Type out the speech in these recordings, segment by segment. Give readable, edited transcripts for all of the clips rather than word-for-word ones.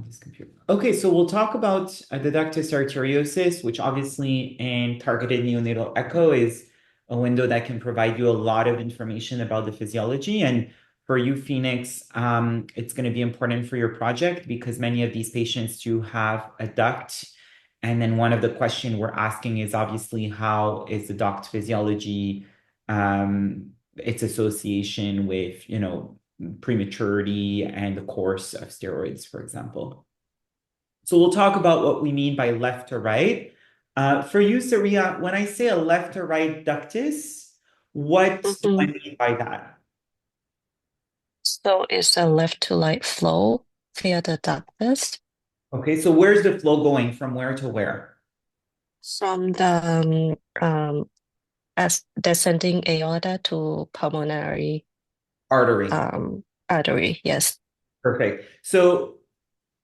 on this computer. Okay, so we'll talk about the ductus arteriosus, which obviously in targeted neonatal echo is a window that can provide you a lot of information about the physiology. And for you, Phoenix, it's going to be important for your project because many of these patients do have a duct. And then one of the questions we're asking is obviously how is the duct physiology, its association with, prematurity and the course of steroids, for example. So we'll talk about what we mean by left to right. For you, Saria, when I say a left to right ductus, what do I Mhm. mean by that? So it's a left to right flow via the ductus Okay, so where's the flow going from where to where? from the as descending aorta to pulmonary Artery. artery. Yes. Perfect. So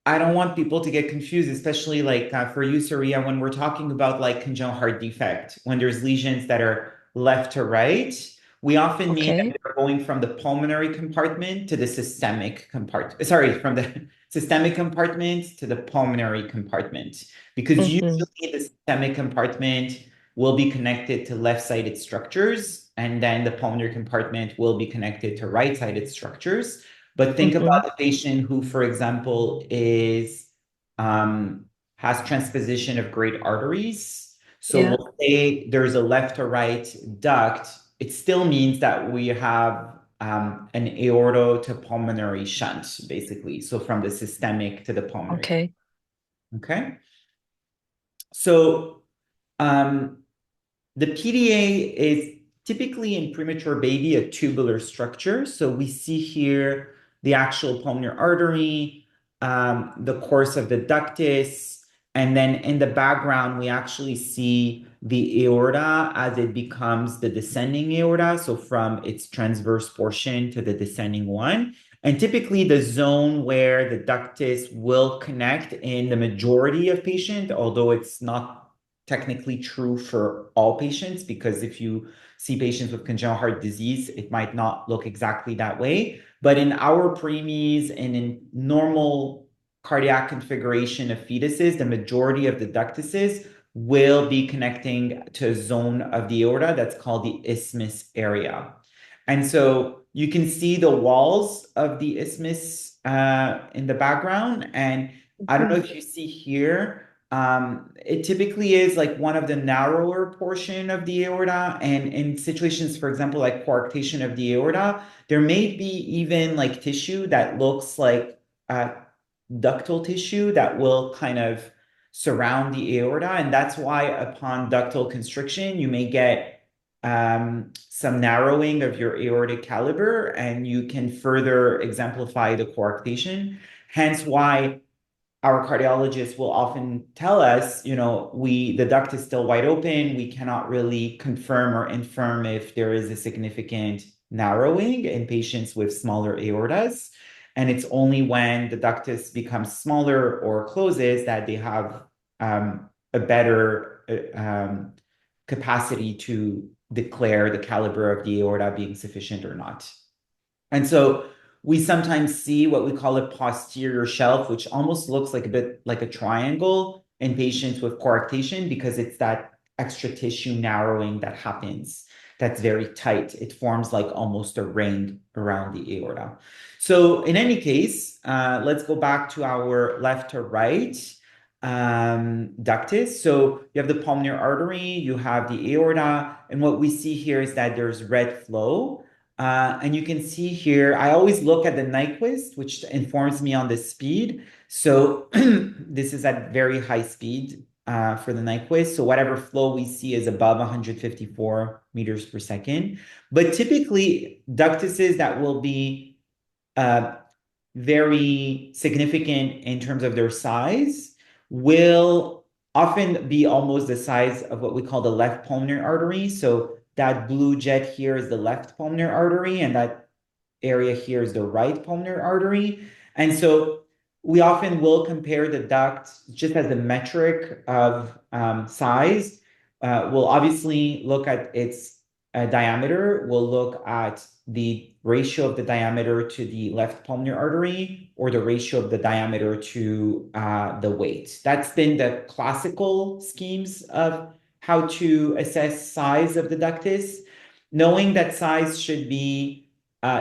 I don't want people to get confused, especially like for you, Saria, when we're talking about like congenital heart defect, when there's lesions that are left to right, we often mean that Okay. they're going from the pulmonary compartment to the systemic compartment. Sorry, from the systemic compartment to the pulmonary compartment, because Mm-hmm. usually the systemic compartment will be connected to left-sided structures, and then the pulmonary compartment will be connected to right-sided structures. But think Mm-hmm. about the patient who, for example, is um, has transposition of great arteries. So Yeah. we'll say there's a left to right duct. It still means that we have an aorto to pulmonary shunt, basically. So from the systemic to the pulmonary. Okay. Okay. So um, the PDA is typically in premature baby a tubular structure. So we see here the actual pulmonary artery, the course of the ductus, and then in the background, we actually see the aorta as it becomes the descending aorta. So from its transverse portion to the descending one. And typically the zone where the ductus will connect in the majority of patients, although it's not technically true for all patients, because if you see patients with congenital heart disease, it might not look exactly that way. But in our preemies and in normal cardiac configuration of fetuses, the majority of the ductuses will be connecting to a zone of the aorta that's called the isthmus area. And so you can see the walls of the isthmus in the background. And I don't know Mm-hmm. if you see here, it typically is like one of the narrower portion of the aorta. And in situations, for example, like coarctation of the aorta, there may be even like tissue that looks like ductal tissue that will kind of surround the aorta. And that's why upon ductal constriction, you may get some narrowing of your aortic caliber and you can further exemplify the coarctation. Hence why our cardiologists will often tell us, the duct is still wide open. We cannot really confirm or infirm if there is a significant narrowing in patients with smaller aortas. And it's only when the ductus becomes smaller or closes that they have a better capacity to declare the caliber of the aorta being sufficient or not. And so we sometimes see what we call a posterior shelf, which almost looks like a bit like a triangle in patients with coarctation because it's that extra tissue narrowing that happens that's very tight. It forms like almost a ring around the aorta. So in any case, let's go back to our left to right ductus. So you have the pulmonary artery, you have the aorta, and what we see here is that there's red flow. And you can see here, I always look at the Nyquist, which informs me on the speed. So this is at very high speed for the Nyquist. So whatever flow we see is above 154 meters per second. But typically, ductuses that will be uh, very significant in terms of their size will often be almost the size of what we call the left pulmonary artery. So that blue jet here is the left pulmonary artery, and that area here is the right pulmonary artery. And so we often will compare the duct just as a metric of size. We'll obviously look at its diameter. We'll look at the ratio of the diameter to the left pulmonary artery or the ratio of the diameter to the weight. That's been the classical schemes of how to assess size of the ductus, knowing that size should be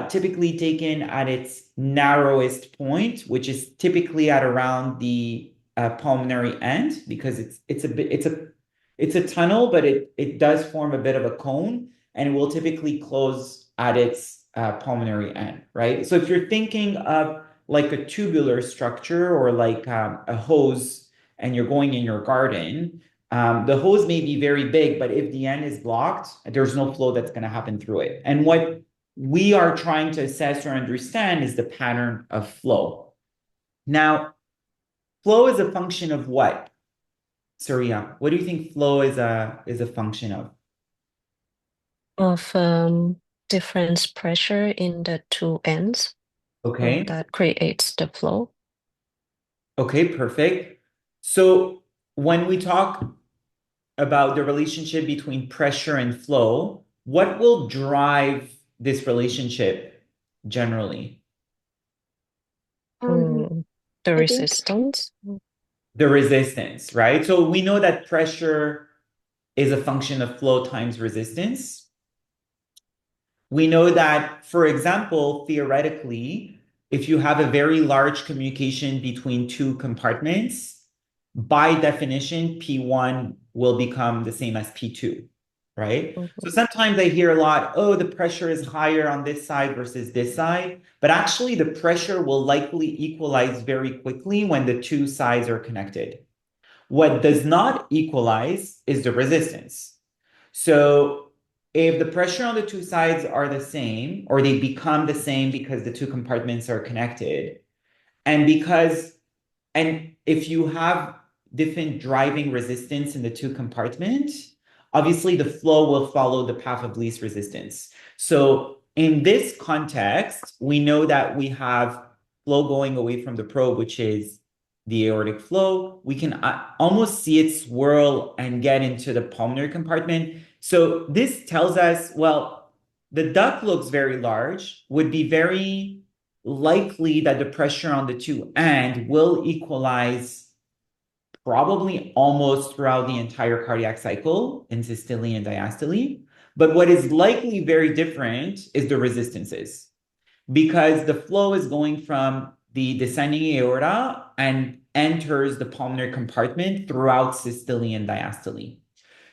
typically taken at its narrowest point, which is typically at around the pulmonary end, because it's a tunnel, but it does form a bit of a cone, and it will typically close at its pulmonary end, right? So if you're thinking of like a tubular structure or like a hose, and you're going in your garden, the hose may be very big, but if the end is blocked, there's no flow that's going to happen through it. And what we are trying to assess or understand is the pattern of flow. Now, flow is a function of what? Surya, what do you think flow is a function of? Of difference pressure in the two ends. So Okay. that creates the flow. Okay, perfect. So when we talk about the relationship between pressure and flow, what will drive this relationship generally? Mm, the I think resistance. The resistance, right? So we know that pressure is a function of flow times resistance. We know that, for example, theoretically, if you have a very large communication between two compartments, by definition, P1 will become the same as P2, right? So Mhm. sometimes I hear a lot, oh, the pressure is higher on this side versus this side, but actually the pressure will likely equalize very quickly when the two sides are connected. What does not equalize is the resistance. So if the pressure on the two sides are the same, or they become the same because the two compartments are connected, and if you have different driving resistance in the two compartments, obviously the flow will follow the path of least resistance. So in this context, we know that we have flow going away from the probe, which is the aortic flow. We can almost see it swirl and get into the pulmonary compartment. So this tells us, well, the duct looks very large, would be very likely that the pressure on the two end will equalize probably almost throughout the entire cardiac cycle in systole and diastole. But what is likely very different is the resistances, because the flow is going from the descending aorta and enters the pulmonary compartment throughout systole and diastole.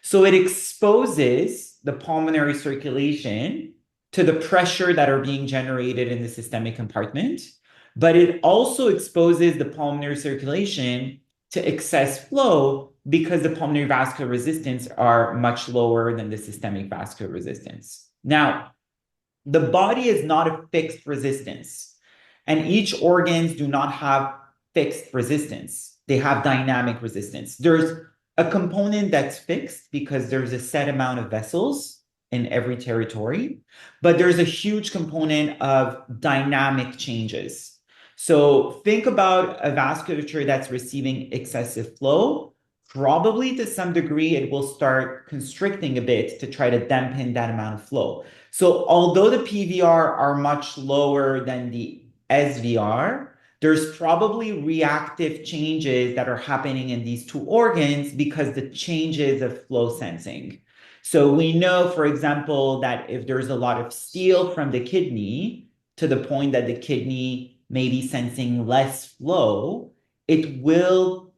So it exposes the pulmonary circulation to the pressure that are being generated in the systemic compartment, but it also exposes the pulmonary circulation to excess flow because the pulmonary vascular resistance are much lower than the systemic vascular resistance. Now, the body is not a fixed resistance, and each organs do not have fixed resistance. They have dynamic resistance. There's a component that's fixed because there's a set amount of vessels in every territory, but there's a huge component of dynamic changes. So think about a vasculature that's receiving excessive flow. Probably to some degree, it will start constricting a bit to try to dampen that amount of flow. So although the PVR are much lower than the SVR, there's probably reactive changes that are happening in these two organs because the changes of flow sensing. So we know, for example, that if there's a lot of steel from the kidney to the point that the kidney may be sensing less flow, it will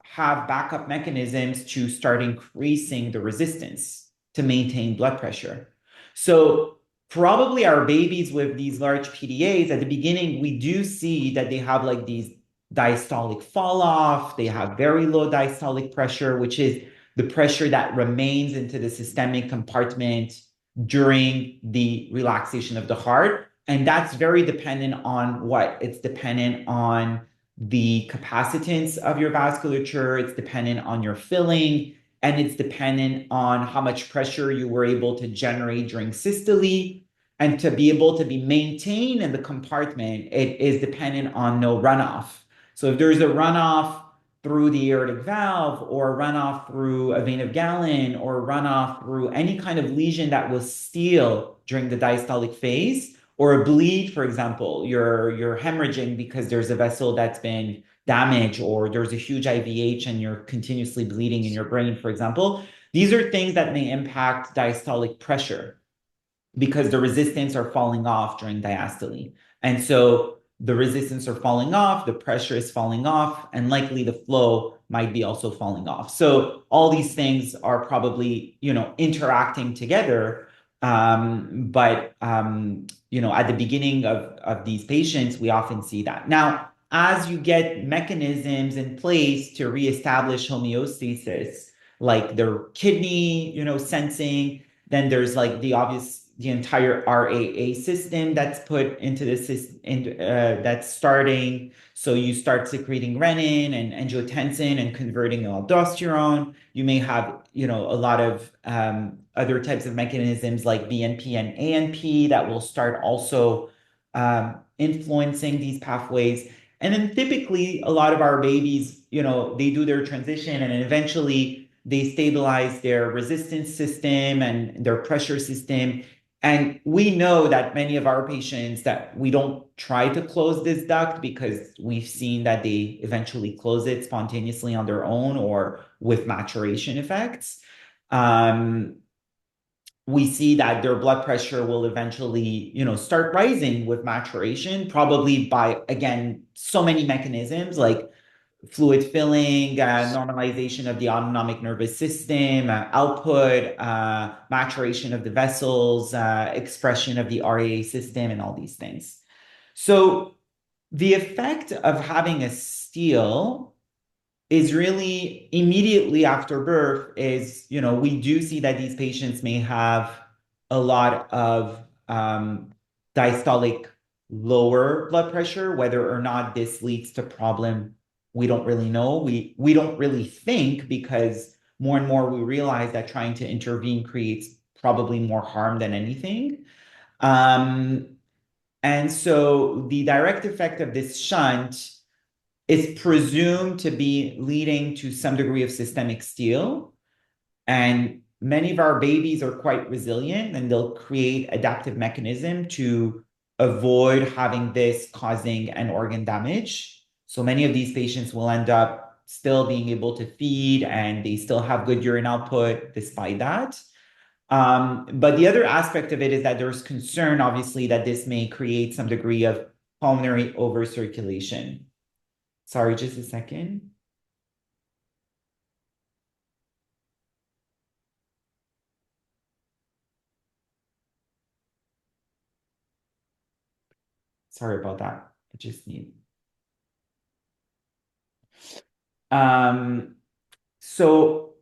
have backup mechanisms to start increasing the resistance to maintain blood pressure. So probably our babies with these large PDAs, at the beginning, we do see that they have like these diastolic fall off. They have very low diastolic pressure, which is the pressure that remains into the systemic compartment during the relaxation of the heart. And that's very dependent on what? It's dependent on the capacitance of your vasculature, it's dependent on your filling, and it's dependent on how much pressure you were able to generate during systole. And to be able to be maintained in the compartment, it is dependent on no runoff. So if there's a runoff through the aortic valve, or a runoff through a vein of Galen, or a runoff through any kind of lesion that was steel during the diastolic phase, or a bleed, for example, you're hemorrhaging because there's a vessel that's been damaged, or there's a huge IVH and you're continuously bleeding in your brain, for example. These are things that may impact diastolic pressure because the resistance are falling off during diastole. And so the resistance are falling off, the pressure is falling off, and likely the flow might be also falling off. So all these things are probably, interacting together. But at the beginning of these patients, we often see that. Now, as you get mechanisms in place to reestablish homeostasis, like their kidney, sensing, then there's like the entire RAA system that's put into the system, that's starting. So you start secreting renin and angiotensin and converting aldosterone. You may have, a lot of other types of mechanisms like BNP and ANP that will start also influencing these pathways. And then typically a lot of our babies, they do their transition and eventually they stabilize their resistance system and their pressure system. And we know that many of our patients that we don't try to close this duct because we've seen that they eventually close it spontaneously on their own or with maturation effects. We see that their blood pressure will eventually, start rising with maturation, probably by, again, so many mechanisms like fluid filling, normalization of the autonomic nervous system, output, maturation of the vessels, expression of the RAA system, and all these things. So the effect of having a steal is really immediately after birth is, we do see that these patients may have a lot of diastolic lower blood pressure. Whether or not this leads to problem, we don't really know. We don't really think, because more and more we realize that trying to intervene creates probably more harm than anything. And so the direct effect of this shunt is presumed to be leading to some degree of systemic steal. And many of our babies are quite resilient and they'll create adaptive mechanism to avoid having this causing an organ damage. So many of these patients will end up still being able to feed and they still have good urine output despite that. But the other aspect of it is that there's concern, obviously, that this may create some degree of pulmonary overcirculation. Sorry, just a second. Sorry about that. I just need. Um, so,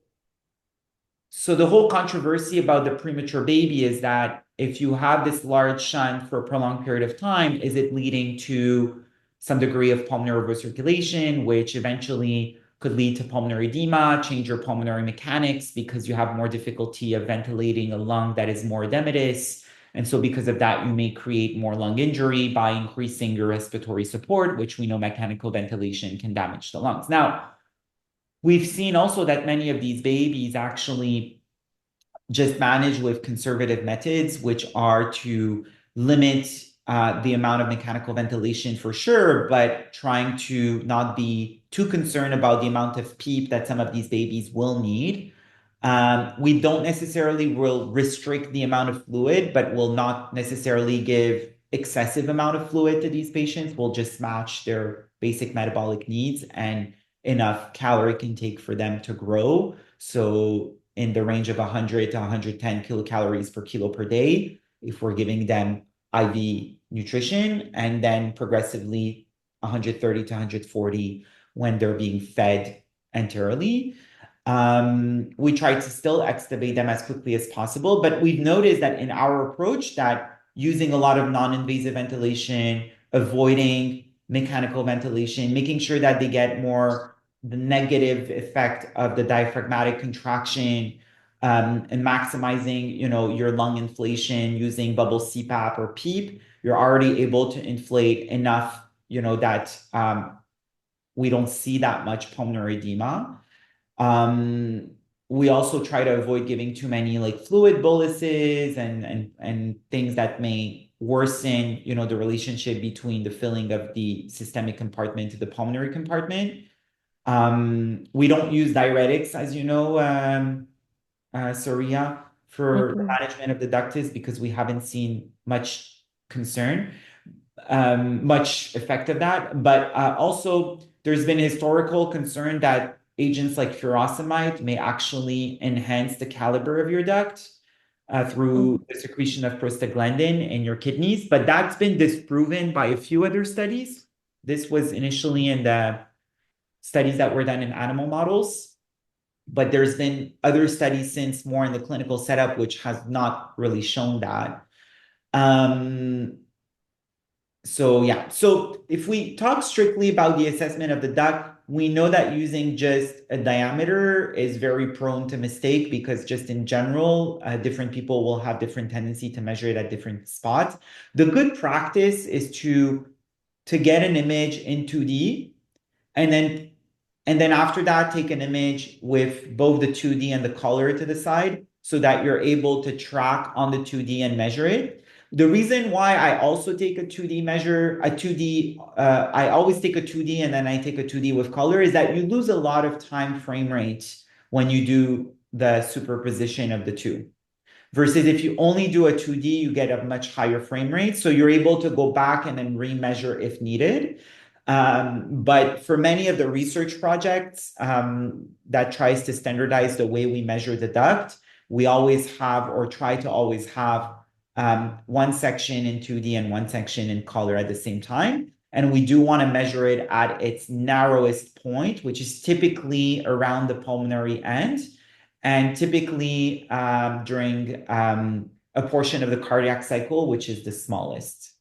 so the whole controversy about the premature baby is that if you have this large shunt for a prolonged period of time, is it leading to some degree of pulmonary overcirculation, which eventually could lead to pulmonary edema, change your pulmonary mechanics because you have more difficulty of ventilating a lung that is more edematous. And so because of that, you may create more lung injury by increasing your respiratory support, which we know mechanical ventilation can damage the lungs. Now, we've seen also that many of these babies actually just manage with conservative methods, which are to limit the amount of mechanical ventilation for sure, but trying to not be too concerned about the amount of PEEP that some of these babies will need. We don't necessarily will restrict the amount of fluid, but will not necessarily give excessive amount of fluid to these patients. We'll just match their basic metabolic needs and enough caloric intake for them to grow. So in the range of 100 to 110 kilocalories per kilo per day, if we're giving them IV nutrition, and then progressively 130 to 140 when they're being fed enterally. We try to still extubate them as quickly as possible, but we've noticed that in our approach that using a lot of non-invasive ventilation, avoiding mechanical ventilation, making sure that they get more the negative effect of the diaphragmatic contraction, and maximizing, your lung inflation using bubble CPAP or PEEP, you're already able to inflate enough, that we don't see that much pulmonary edema. We also try to avoid giving too many like fluid boluses and things that may worsen, the relationship between the filling of the systemic compartment to the pulmonary compartment. We don't use diuretics, as you know, Soria, for the management of the ductus because we haven't seen much concern, much effect of that. But also, there's been historical concern that agents like furosemide may actually enhance the caliber of your duct through the secretion of prostaglandin in your kidneys. But that's been disproven by a few other studies. This was initially in the studies that were done in animal models, but there's been other studies since more in the clinical setup, which has not really shown that. So if we talk strictly about the assessment of the duct, we know that using just a diameter is very prone to mistake because just in general, different people will have different tendency to measure it at different spots. The good practice is to get an image in 2D and then after that, take an image with both the 2D and the color to the side so that you're able to track on the 2D and measure it. The reason why I also take a 2D measure, I always take a 2D and then I take a 2D with color, is that you lose a lot of time frame rate when you do the superposition of the two. Versus if you only do a 2D, you get a much higher frame rate. So you're able to go back and then remeasure if needed. But for many of the research projects that tries to standardize the way we measure the duct, we always have or try to always have one section in 2D and one section in color at the same time. And we do want to measure it at its narrowest point, which is typically around the pulmonary end and typically during a portion of the cardiac cycle, which is the smallest.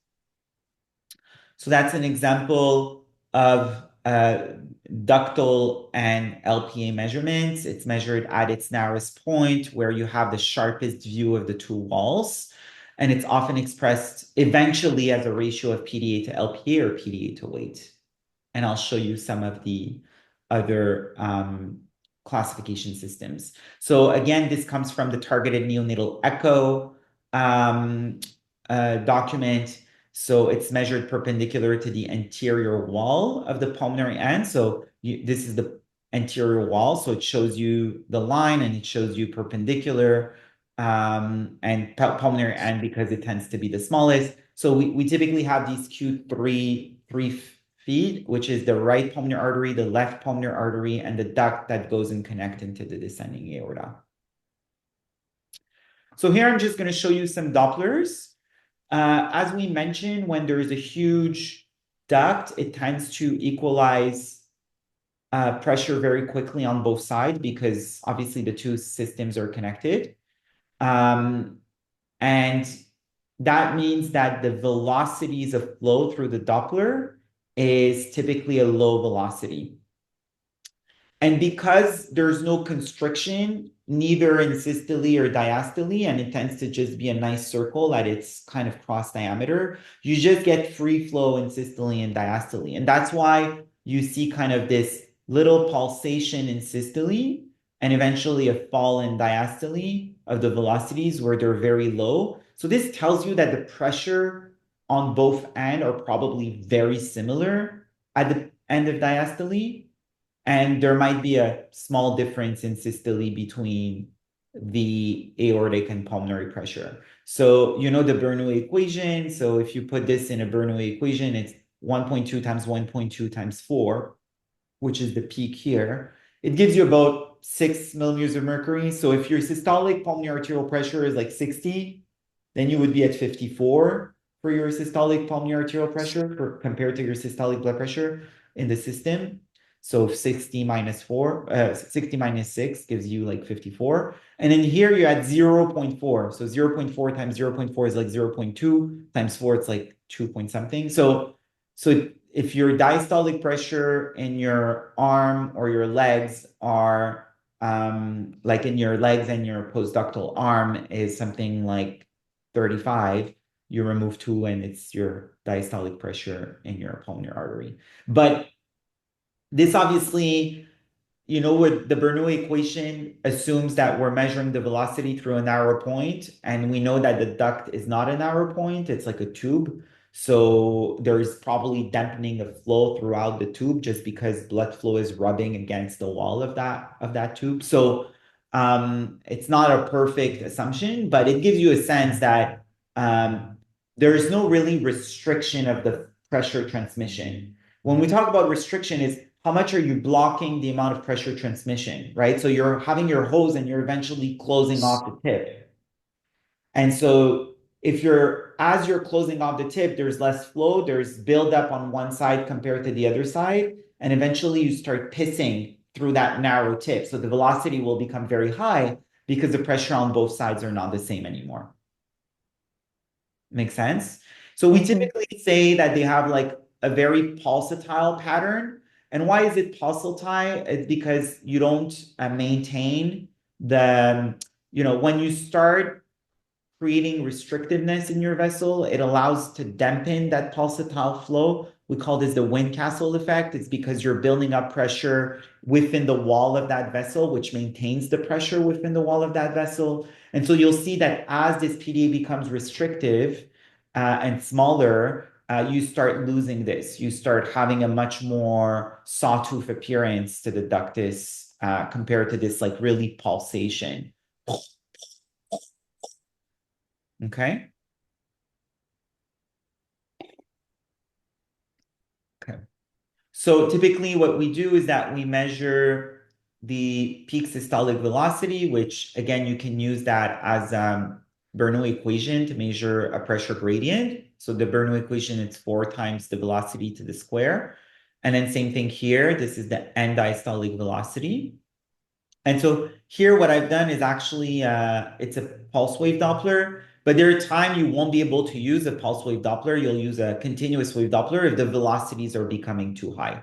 So that's an example of ductal and LPA measurements. It's measured at its narrowest point where you have the sharpest view of the two walls. And it's often expressed eventually as a ratio of PDA to LPA or PDA to weight. And I'll show you some of the other classification systems. So again, this comes from the targeted neonatal echo document. So it's measured perpendicular to the anterior wall of the pulmonary end. So this is the anterior wall. So it shows you the line and it shows you perpendicular and pulmonary end because it tends to be the smallest. So we typically have these three feet, which is the right pulmonary artery, the left pulmonary artery, and the duct that goes and connects into the descending aorta. So here I'm just going to show you some Dopplers. As we mentioned, when there is a huge duct, it tends to equalize pressure very quickly on both sides because obviously the two systems are connected. And that means that the velocities of flow through the Doppler is typically a low velocity. And because there's no constriction, neither in systole or diastole, and it tends to just be a nice circle at its kind of cross diameter, you just get free flow in systole and diastole. And that's why you see kind of this little pulsation in systole and eventually a fall in diastole of the velocities where they're very low. So this tells you that the pressure on both ends are probably very similar at the end of diastole. And there might be a small difference in systole between the aortic and pulmonary pressure. So you know the Bernoulli equation. So if you put this in a Bernoulli equation, it's 1.2 times 1.2 times 4, which is the peak here. It gives you about 6 millimeters of mercury. So if your systolic pulmonary arterial pressure is like 60, then you would be at 54 for your systolic pulmonary arterial pressure compared to your systolic blood pressure in the system. So 60 minus 6 gives you like 54. And then here you're at 0.4. So 0.4 times 0.4 is like 0.2 times 4, it's like 2 point something. So if your diastolic pressure in your arm or your legs are like in your legs and your postductal arm is something like 35, you remove 2 and it's your diastolic pressure in your pulmonary artery. But this obviously, you know what the Bernoulli equation assumes that we're measuring the velocity through a narrow point, and we know that the duct is not a narrow point, it's like a tube. So there's probably dampening of flow throughout the tube just because blood flow is rubbing against the wall of that tube. So it's not a perfect assumption, but it gives you a sense that there is no really restriction of the pressure transmission. When we talk about restriction, is how much are you blocking the amount of pressure transmission, right? So you're having your hose and you're eventually closing off the tip. And so as you're closing off the tip, there's less flow, there's buildup on one side compared to the other side, and eventually you start pissing through that narrow tip. So the velocity will become very high because the pressure on both sides are not the same anymore. Make sense? So we typically say that they have like a very pulsatile pattern. And why is it pulsatile? It's because you don't maintain when you start creating restrictiveness in your vessel, it allows to dampen that pulsatile flow. We call this the Windcastle effect. It's because you're building up pressure within the wall of that vessel, which maintains the pressure within the wall of that vessel. And so you'll see that as this PDA becomes restrictive and smaller, you start losing this. You start having a much more sawtooth appearance to the ductus compared to this like really pulsation. Okay. Okay. So typically what we do is that we measure the peak systolic velocity, which again, you can use that as Bernoulli equation to measure a pressure gradient. So the Bernoulli equation, it's 4 times the velocity to the square. And then same thing here, this is the end diastolic velocity. And so here what I've done is actually, it's a pulse wave Doppler, but there are times you won't be able to use a pulse wave Doppler. You'll use a continuous wave Doppler if the velocities are becoming too high.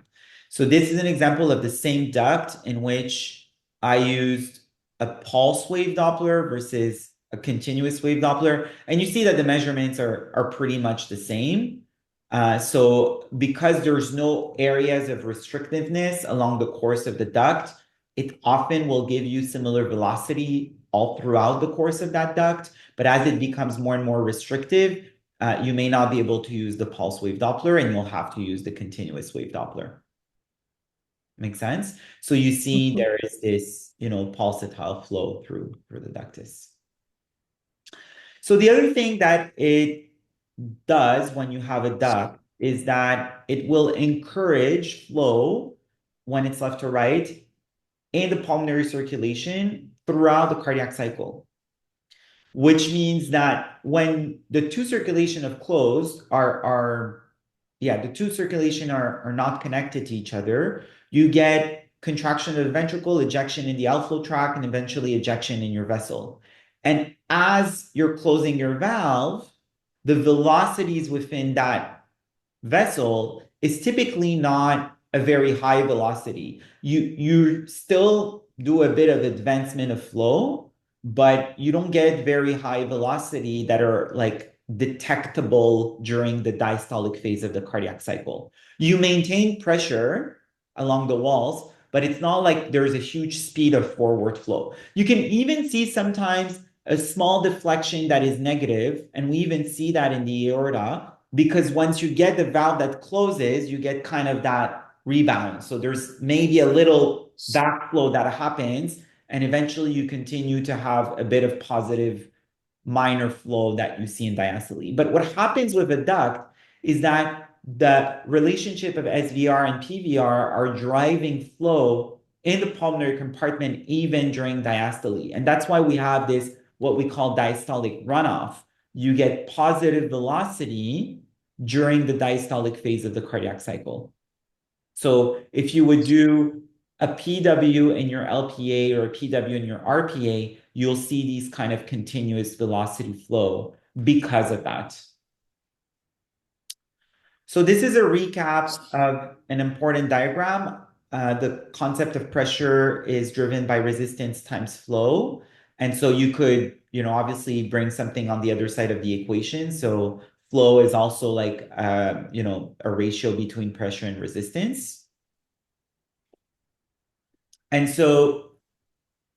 So this is an example of the same duct in which I used a pulse wave Doppler versus a continuous wave Doppler. And you see that the measurements are pretty much the same. So because there's no areas of restrictiveness along the course of the duct, it often will give you similar velocity all throughout the course of that duct. But as it becomes more and more restrictive, you may not be able to use the pulse wave Doppler and you'll have to use the continuous wave Doppler. Make sense? So you see there is this, pulsatile flow through the ductus. So the other thing that it does when you have a duct is that it will encourage flow when it's left to right in the pulmonary circulation throughout the cardiac cycle, which means that when the two circulation of closed the two circulation are not connected to each other, you get contraction of the ventricle, ejection in the outflow tract, and eventually ejection in your vessel. And as you're closing your valve, the velocities within that vessel is typically not a very high velocity. You still do a bit of advancement of flow, but you don't get very high velocity that are like detectable during the diastolic phase of the cardiac cycle. You maintain pressure along the walls, but it's not like there's a huge speed of forward flow. You can even see sometimes a small deflection that is negative, and we even see that in the aorta, because once you get the valve that closes, you get kind of that rebound. So there's maybe a little backflow that happens, and eventually you continue to have a bit of positive minor flow that you see in diastole. But what happens with a duct is that the relationship of SVR and PVR are driving flow in the pulmonary compartment even during diastole. And that's why we have this, what we call diastolic runoff. You get positive velocity during the diastolic phase of the cardiac cycle. So if you would do a PW in your LPA or a PW in your RPA, you'll see these kind of continuous velocity flow because of that. So this is a recap of an important diagram. The concept of pressure is driven by resistance times flow. And so you could, obviously bring something on the other side of the equation. So flow is also like, a ratio between pressure and resistance. And so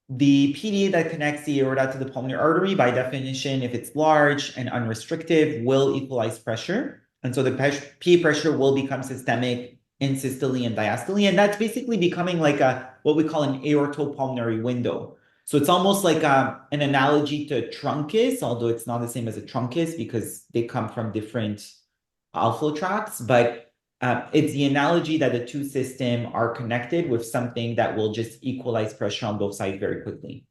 the PDA that connects the aorta to the pulmonary artery, by definition, if it's large and unrestricted, will equalize pressure. And so the PA pressure will become systemic in systole and diastole. And that's basically becoming like what we call an aortopulmonary window. So it's almost like an analogy to a truncus, although it's not the same as a truncus because they come from different outflow tracts. But it's the analogy that the two systems are connected with something that will just equalize pressure on both sides very quickly.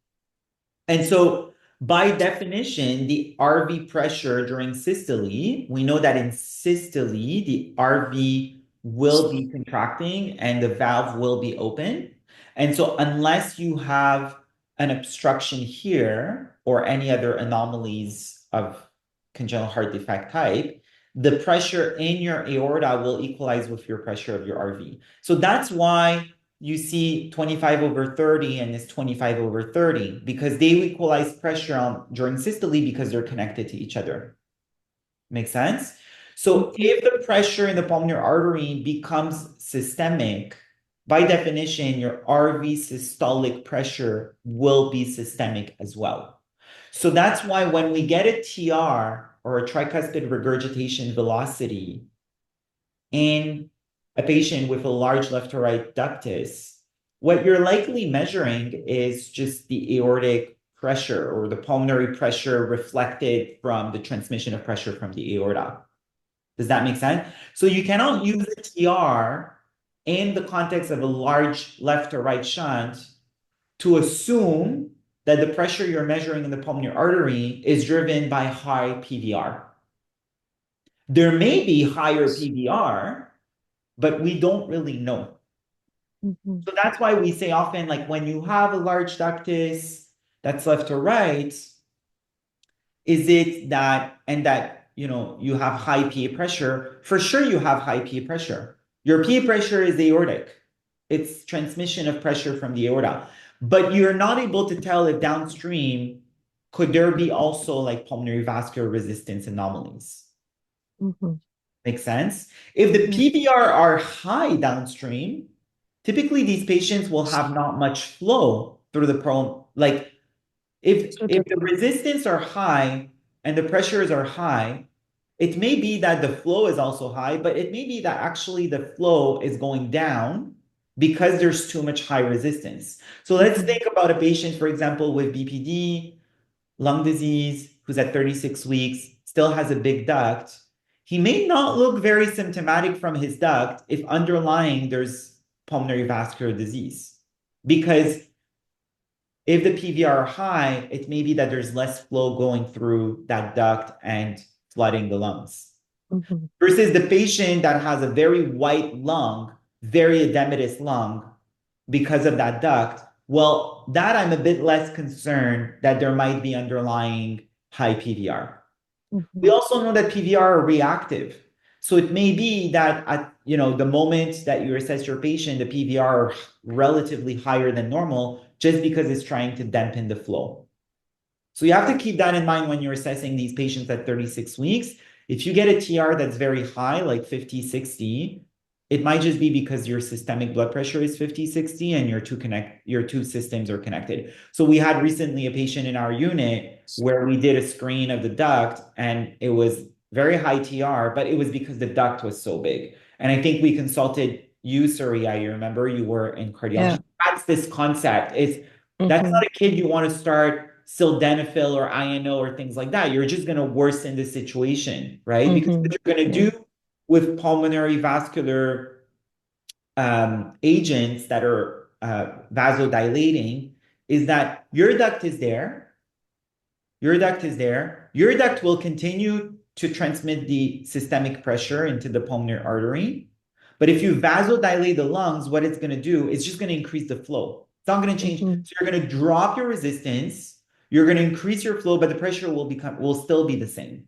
And so by definition, the RV pressure during systole, we know that in systole, the RV will be contracting and the valve will be open. And so unless you have an obstruction here or any other anomalies of congenital heart defect type, the pressure in your aorta will equalize with your pressure of your RV. So that's why you see 25 over 30 and it's 25 over 30 because they equalize pressure during systole because they're connected to each other. Make sense? So if the pressure in the pulmonary artery becomes systemic, by definition, your RV systolic pressure will be systemic as well. So that's why when we get a TR or a tricuspid regurgitation velocity in a patient with a large left to right ductus, what you're likely measuring is just the aortic pressure or the pulmonary pressure reflected from the transmission of pressure from the aorta. Does that make sense? So you cannot use a TR in the context of a large left to right shunt to assume that the pressure you're measuring in the pulmonary artery is driven by high PVR. There may be higher PVR, but we don't really know. So that's why we say often, like when you have a large ductus that's left to right, is it that, and that, you have high PA pressure? For sure, you have high PA pressure. Your PA pressure is aortic. It's transmission of pressure from the aorta. But you're not able to tell if downstream, could there be also like pulmonary vascular resistance anomalies? Make sense? If the PVR are high downstream, typically these patients will have not much flow through the prone. Like if the resistance are high and the pressures are high, it may be that the flow is also high, but it may be that actually the flow is going down because there's too much high resistance. So let's think about a patient, for example, with BPD, lung disease, who's at 36 weeks, still has a big duct. He may not look very symptomatic from his duct if underlying there's pulmonary vascular disease. Because if the PVR are high, it may be that there's less flow going through that duct and flooding the lungs. Versus the patient that has a very white lung, very edematous lung because of that duct, well, that I'm a bit less concerned that there might be underlying high PVR. We also know that PVR are reactive. So it may be that at the moment that you assess your patient, the PVR are relatively higher than normal just because it's trying to dampen the flow. So you have to keep that in mind when you're assessing these patients at 36 weeks. If you get a TR that's very high, like 50, 60, it might just be because your systemic blood pressure is 50, 60 and your two systems are connected. So we had recently a patient in our unit where we did a screen of the duct and it was very high TR, but it was because the duct was so big. And I think we consulted you, Surya. I remember you were in cardiology. Yeah. That's this concept. That's not a kid you want to start sildenafil or INO or things like that. You're just going to worsen the situation, right? Because what you're going to do with pulmonary vascular agents that are vasodilating is that your duct is there. Your duct is there. Your duct will continue to transmit the systemic pressure into the pulmonary artery. But if you vasodilate the lungs, what it's going to do is just going to increase the flow. It's not going to change. So you're going to drop your resistance. You're going to increase your flow, but the pressure will still be the same.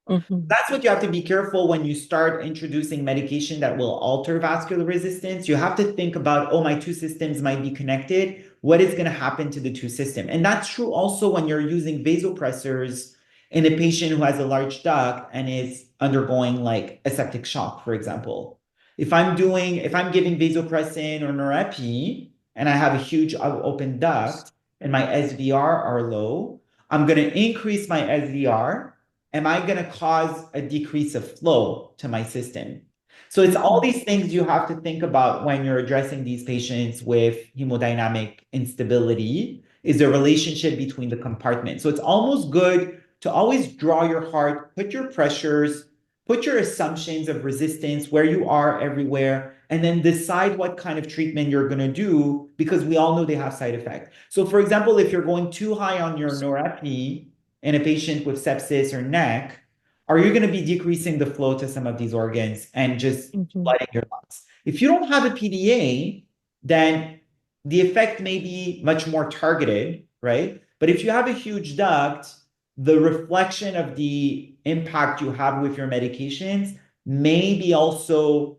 That's what you have to be careful when you start introducing medication that will alter vascular resistance. You have to think about, oh, my two systems might be connected. What is going to happen to the two systems? And that's true also when you're using vasopressors in a patient who has a large duct and is undergoing like a septic shock, for example. If I'm giving vasopressin or norepi, and I have a huge open duct and my SVR are low, I'm going to increase my SVR. Am I going to cause a decrease of flow to my system? So it's all these things you have to think about when you're addressing these patients with hemodynamic instability is the relationship between the compartments. So it's almost good to always draw your heart, put your pressures, put your assumptions of resistance where you are everywhere, and then decide what kind of treatment you're going to do because we all know they have side effects. So for example, if you're going too high on your norepinephrine in a patient with sepsis or neck, are you going to be decreasing the flow to some of these organs and just Mhm. flooding your lungs? If you don't have a PDA, then the effect may be much more targeted, right? But if you have a huge duct, the reflection of the impact you have with your medications may be also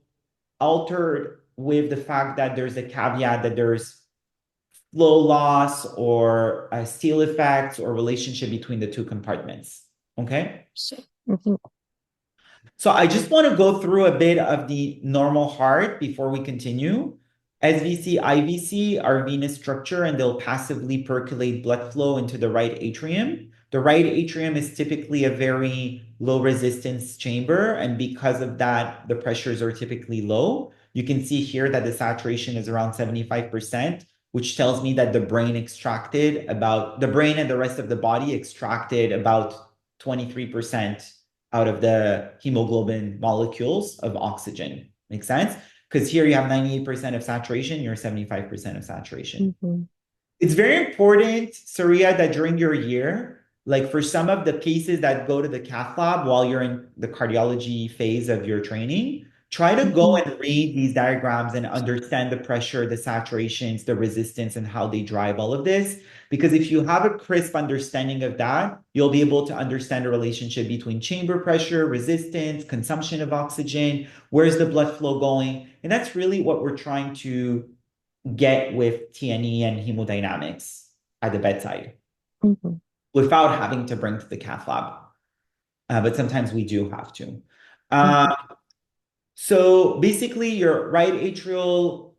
altered with the fact that there's a caveat that there's flow loss or seal effects or relationship between the two compartments. Okay. Mhm. So I just want to go through a bit of the normal heart before we continue. SVC, IVC are venous structure and they'll passively percolate blood flow into the right atrium. The right atrium is typically a very low resistance chamber, and because of that, the pressures are typically low. You can see here that the saturation is around 75%, which tells me that the brain and the rest of the body extracted about 23% out of the hemoglobin molecules of oxygen. Make sense? Because here you have 98% of saturation, you're 75% of saturation. Mhm. It's very important, Surya, that during your year, like for some of the cases that go to the cath lab while you're in the cardiology phase of your training, try to go Mhm. and read these diagrams and understand the pressure, the saturations, the resistance, and how they drive all of this. Because if you have a crisp understanding of that, you'll be able to understand the relationship between chamber pressure, resistance, consumption of oxygen, where's the blood flow going. And that's really what we're trying to get with TNE and hemodynamics at the bedside Mhm. without having to bring to the cath lab. But sometimes we do have to. Mhm. So basically, your right atrium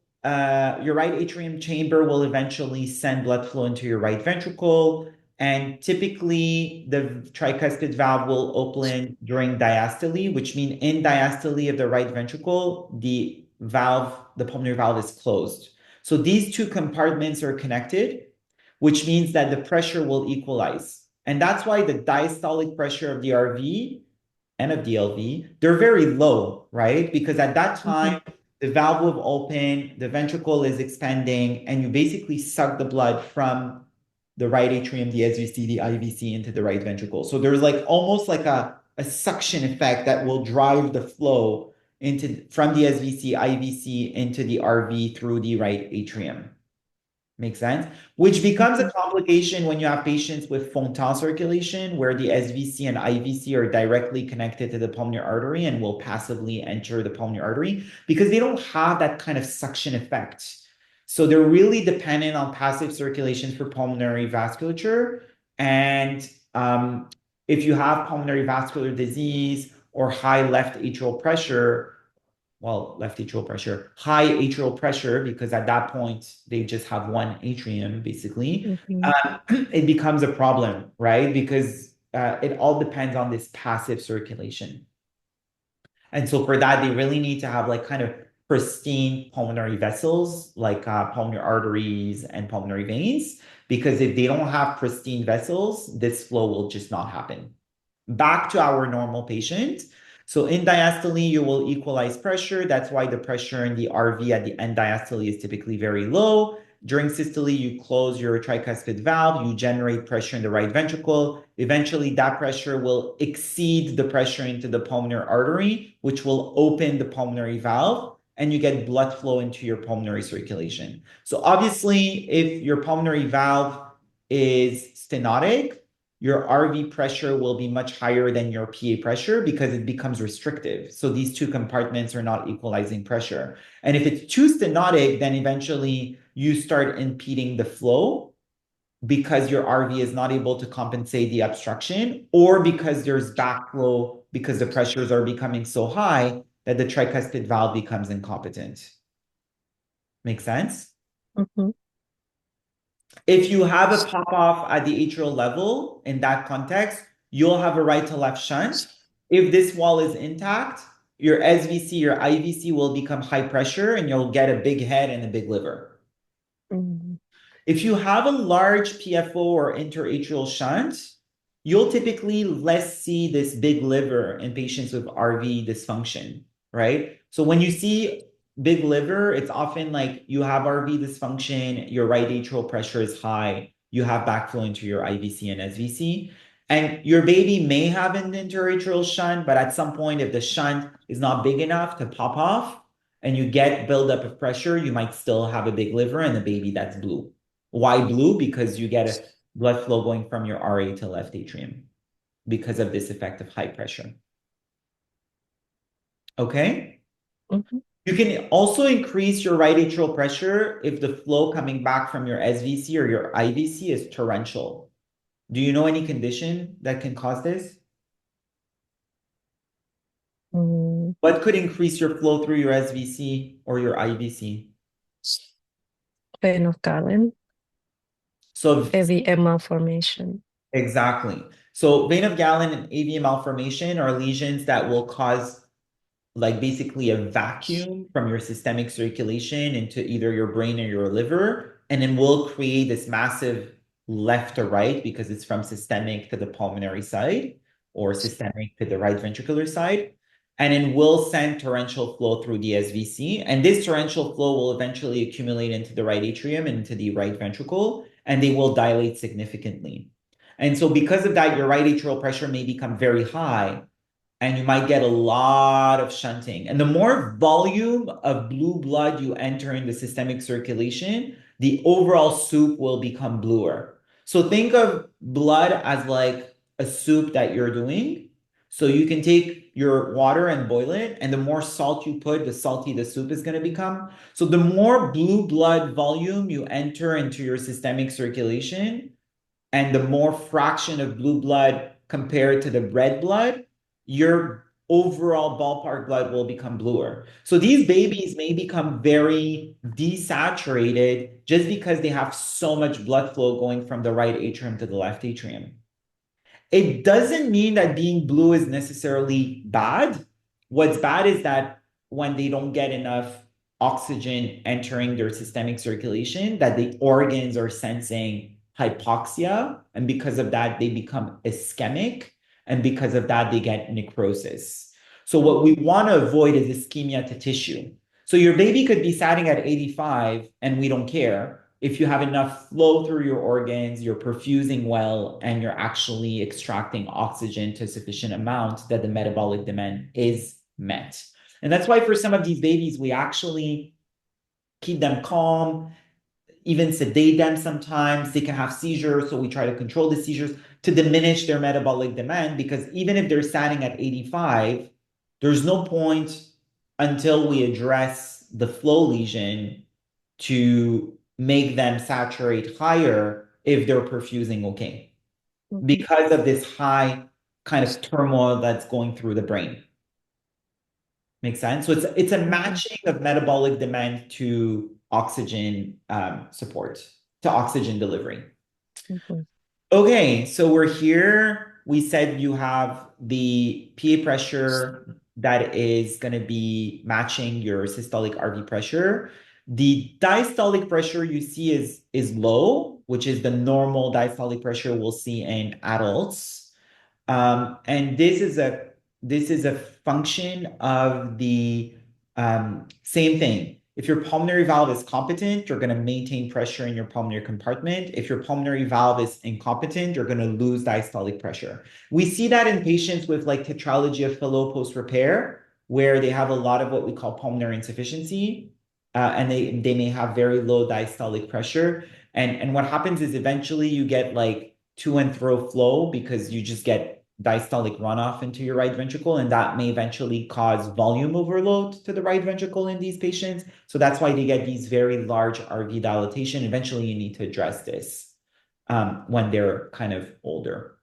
chamber will eventually send blood flow into your right ventricle, and typically the tricuspid valve will open during diastole, which means in diastole of the right ventricle, the pulmonary valve is closed. So these two compartments are connected, which means that the pressure will equalize. And that's why the diastolic pressure of the RV and of DLV, they're very low, right? Because at that Mhm. time, the valve will open, the ventricle is expanding, and you basically suck the blood from the right atrium, the SVC, the IVC into the right ventricle. So there's like almost like a suction effect that will drive the flow from the SVC, IVC into the RV through the right atrium. Makes sense? Which becomes a Mhm. complication when you have patients with Fontan circulation, where the SVC and IVC are directly connected to the pulmonary artery and will passively enter the pulmonary artery because they don't have that kind of suction effect. So they're really dependent on passive circulation for pulmonary vasculature. And if you have pulmonary vascular disease or high left atrial pressure, left atrial pressure, high atrial pressure, because at that point they just have one atrium basically, Mhm. it becomes a problem, right? Because it all depends on this passive circulation. And so for that, they really need to have like kind of pristine pulmonary vessels, like pulmonary arteries and pulmonary veins, because if they don't have pristine vessels, this flow will just not happen. Back to our normal patient. So in diastole, you will equalize pressure. That's why the pressure in the RV at the end diastole is typically very low. During systole, you close your tricuspid valve, you generate pressure in the right ventricle. Eventually, that pressure will exceed the pressure into the pulmonary artery, which will open the pulmonary valve, and you get blood flow into your pulmonary circulation. So obviously, if your pulmonary valve is stenotic, your RV pressure will be much higher than your PA pressure because it becomes restrictive. So these two compartments are not equalizing pressure. And if it's too stenotic, then eventually you start impeding the flow because your RV is not able to compensate the obstruction, or because there's backflow because the pressures are becoming so high that the tricuspid valve becomes incompetent. Make sense? Mhm. If you have a pop-off at the atrial level in that context, you'll have a right to left shunt. If this wall is intact, your SVC, your IVC will become high pressure and you'll get a big head and a big liver. Mhm. If you have a large PFO or interatrial shunt, you'll typically less see this big liver in patients with RV dysfunction, right? So when you see big liver, it's often like you have RV dysfunction, your right atrial pressure is high, you have backflow into your IVC and SVC, and your baby may have an interatrial shunt, but at some point, if the shunt is not big enough to pop off and you get buildup of pressure, you might still have a big liver and a baby that's blue. Why blue? Because you get a blood flow going from your RA to left atrium because of this effect of high pressure. Okay? Mhm. You can also increase your right atrial pressure if the flow coming back from your SVC or your IVC is torrential. Do you know any condition that can cause this? Mm. What could increase your flow through your SVC or your IVC? Vein of Galen, So AVM malformation. exactly. So vein of Galen and AV malformation are lesions that will cause like basically a vacuum from your systemic circulation into either your brain or your liver, and then will create this massive left to right because it's from systemic to the pulmonary side or systemic to the right ventricular side. And then will send torrential flow through the SVC. And this torrential flow will eventually accumulate into the right atrium and into the right ventricle, and they will dilate significantly. And so, because of that, your right atrial pressure may become very high and you might get a lot of shunting. And the more volume of blue blood you enter in the systemic circulation, the overall soup will become bluer. So think of blood as like a soup that you're doing. So you can take your water and boil it, and the more salt you put, the salty the soup is going to become. So the more blue blood volume you enter into your systemic circulation, and the more fraction of blue blood compared to the red blood, your overall ballpark blood will become bluer. So these babies may become very desaturated just because they have so much blood flow going from the right atrium to the left atrium. It doesn't mean that being blue is necessarily bad. What's bad is that when they don't get enough oxygen entering their systemic circulation, that the organs are sensing hypoxia. And because of that, they become ischemic. And because of that, they get necrosis. So what we want to avoid is ischemia to tissue. So your baby could be sitting at 85 and we don't care. If you have enough flow through your organs, you're perfusing well, and you're actually extracting oxygen to a sufficient amount that the metabolic demand is met. And that's why for some of these babies, we actually keep them calm, even sedate them sometimes. They can have seizures, so we try to control the seizures to diminish their metabolic demand because even if they're standing at 85, there's no point until we address the flow lesion to make them saturate higher if they're perfusing okay Mhm. because of this high kind of turmoil that's going through the brain. Make sense? So it's a Mhm. matching of metabolic demand to oxygen support, to oxygen delivery. Mhm. Okay, so we're here. We said you have the PA pressure that is going to be matching your systolic RV pressure. The diastolic pressure you see is low, which is the normal diastolic pressure we'll see in adults. And this is a function of the same thing. If your pulmonary valve is competent, you're going to maintain pressure in your pulmonary compartment. If your pulmonary valve is incompetent, you're going to lose diastolic pressure. We see that in patients with like tetralogy of Fallot post repair, where they have a lot of what we call pulmonary insufficiency, and they may have very low diastolic pressure. And what happens is eventually you get like to and fro flow because you just get diastolic runoff into your right ventricle, and that may eventually cause volume overload to the right ventricle in these patients. So that's why they get these very large RV dilatation. Eventually, you need to address this when they're kind of older.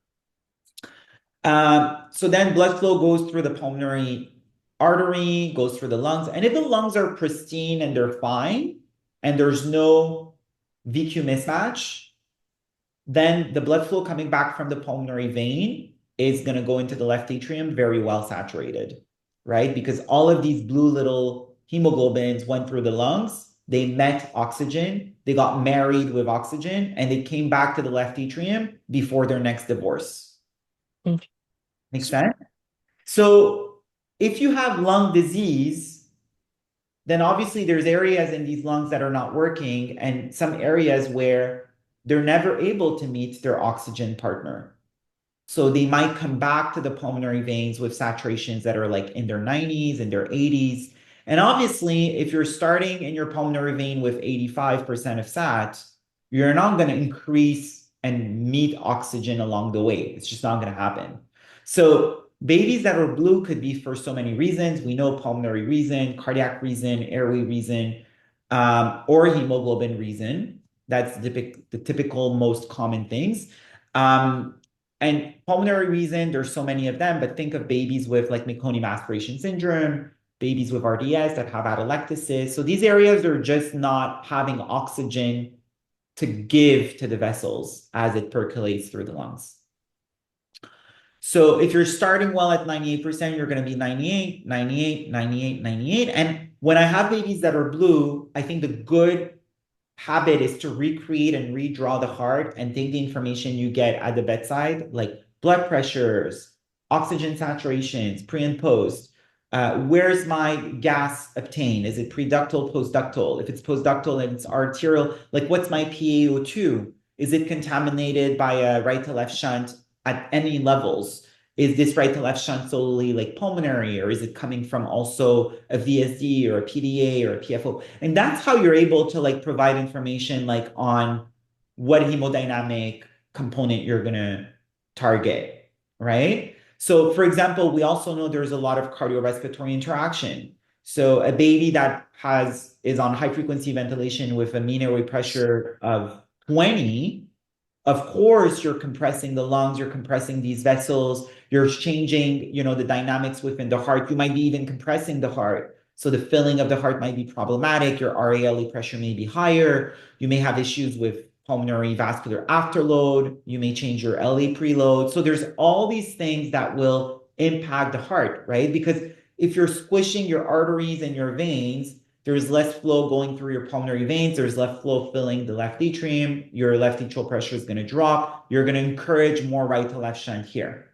So then blood flow goes through the pulmonary artery, goes through the lungs, and if the lungs are pristine and they're fine, and there's no VQ mismatch, then the blood flow coming back from the pulmonary vein is going to go into the left atrium very well saturated, right? Because all of these blue little hemoglobins went through the lungs, they met oxygen, they got married with oxygen, and they came back to the left atrium before their next divorce. Mm. Make sense? So if you have lung disease, then obviously there's areas in these lungs that are not working and some areas where they're never able to meet their oxygen partner. So they might come back to the pulmonary veins with saturations that are like in their 90s and their 80s. And obviously, if you're starting in your pulmonary vein with 85% of sat, you're not going to increase and meet oxygen along the way. It's just not going to happen. So babies that are blue could be for so many reasons. We know pulmonary reason, cardiac reason, airway reason, or hemoglobin reason. That's the typical most common things. And pulmonary reason, there's so many of them, but think of babies with like meconium aspiration syndrome, babies with RDS that have atelectasis. So these areas are just not having oxygen to give to the vessels as it percolates through the lungs. So if you're starting well at 98%, you're going to be 98, 98, 98, 98. And when I have babies that are blue, I think the good habit is to recreate and redraw the heart and take the information you get at the bedside, like blood pressures, oxygen saturations, pre and post. Where's my gas obtained? Is it pre-ductal, post-ductal? If it's post-ductal and it's arterial, like what's my PaO2? Is it contaminated by a right to left shunt at any levels? Is this right to left shunt solely like pulmonary, or is it coming from also a VSD or a PDA or a PFO? And that's how you're able to like provide information like on what hemodynamic component you're gonna target, right? So for example, we also know there's a lot of cardiorespiratory interaction. So a baby that is on high frequency ventilation with a mean airway pressure of 20, of course you're compressing the lungs, you're compressing these vessels, you're changing, the dynamics within the heart. You might be even compressing the heart. So the filling of the heart might be problematic. Your RALA pressure may be higher. You may have issues with pulmonary vascular afterload. You may change your LA preload. So there's all these things that will impact the heart, right? Because if you're squishing your arteries and your veins, there's less flow going through your pulmonary veins. There's less flow filling the left atrium. Your left atrial pressure is going to drop. You're going to encourage more right to left shunt here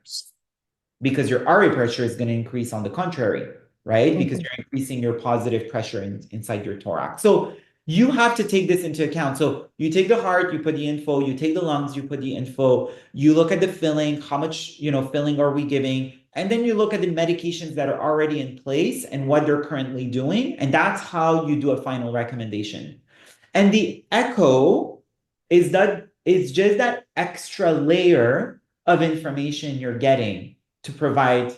because your RA pressure is going to increase on the contrary, right? Because you're increasing your positive pressure inside your thorax. So you have to take this into account. So you take the heart, you put the info, you take the lungs, you put the info, you look at the filling, how much, filling are we giving? And then you look at the medications that are already in place and what they're currently doing. And that's how you do a final recommendation. And the echo is just that extra layer of information you're getting to provide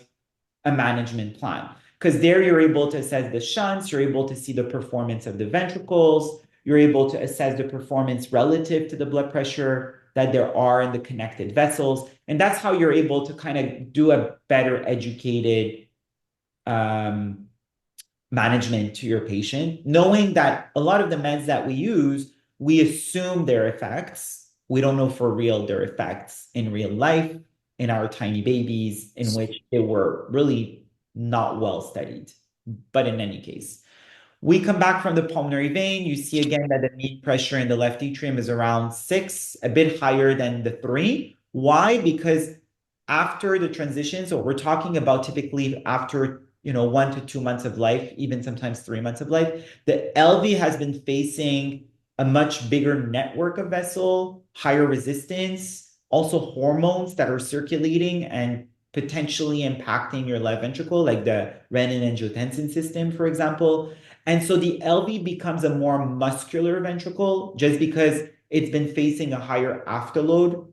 a management plan. Because there you're able to assess the shunts, you're able to see the performance of the ventricles, you're able to assess the performance relative to the blood pressure that there are in the connected vessels. And that's how you're able to kind of do a better educated management to your patient, knowing that a lot of the meds that we use, we assume their effects. We don't know for real their effects in real life in our tiny babies, in which they were really not well studied. But in any case, we come back from the pulmonary vein. You see again that the mean pressure in the left atrium is around 6, a bit higher than the 3. Why? Because after the transition, so we're talking about typically after 1 to 2 months of life, even sometimes 3 months of life, the LV has been facing a much bigger network of vessel, higher resistance, also hormones that are circulating and potentially impacting your left ventricle, like the renin-angiotensin system, for example. And so the LV becomes a more muscular ventricle just because it's been facing a higher afterload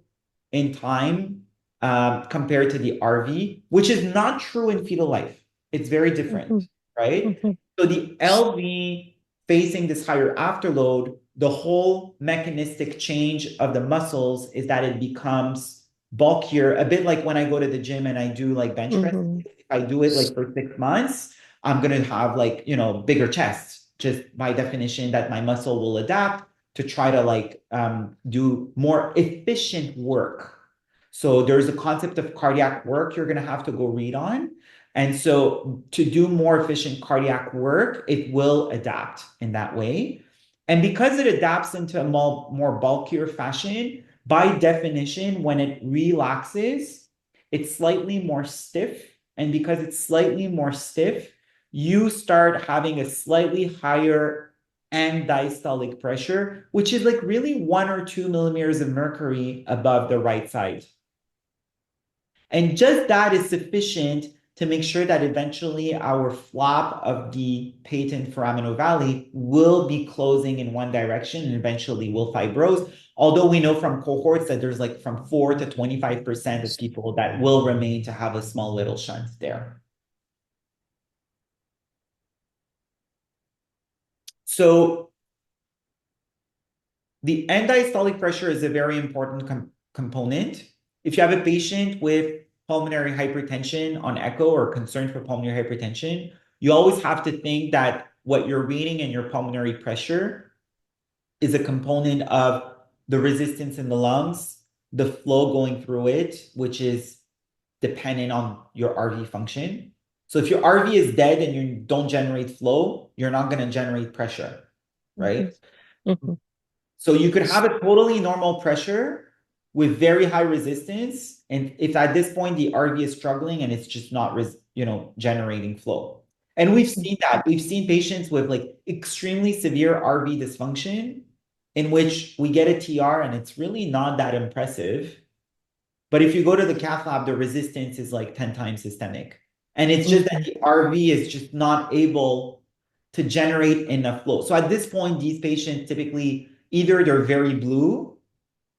in time compared to the RV, which is not true in fetal life. It's very different, right? So the LV facing this higher afterload, the whole mechanistic change of the muscles is that it becomes bulkier, a bit like when I go to the gym and I do like bench press. If I do it like for 6 months, I'm going to have like, bigger chest just by definition that my muscle will adapt to try to like do more efficient work. So there's a concept of cardiac work you're going to have to go read on. And so to do more efficient cardiac work, it will adapt in that way. And because it adapts into a more bulkier fashion, by definition, when it relaxes, it's slightly more stiff. And because it's slightly more stiff, you start having a slightly higher end diastolic pressure, which is like really 1 or 2 millimeters of mercury above the right side. And just that is sufficient to make sure that eventually our flap of the patent foraminovalle will be closing in one direction and eventually will fibrose. Although we know from cohorts that there's like from 4 to 25% of people that will remain to have a small little shunt there. So the end diastolic pressure is a very important component. If you have a patient with pulmonary hypertension on echo or concern for pulmonary hypertension, you always have to think that what you're reading in your pulmonary pressure is a component of the resistance in the lungs, the flow going through it, which is dependent on your RV function. So if your RV is dead and you don't generate flow, you're not going to generate pressure, right? Mm-hmm. So you could have a totally normal pressure with very high resistance. And if at this point the RV is struggling and it's just not, generating flow. And we've seen that. We've seen patients with like extremely severe RV dysfunction in which we get a TR and it's really not that impressive. But if you go to the cath lab, the resistance is like 10 times systemic. And it's just that the RV is just not able to generate enough flow. So at this point, these patients typically either they're very blue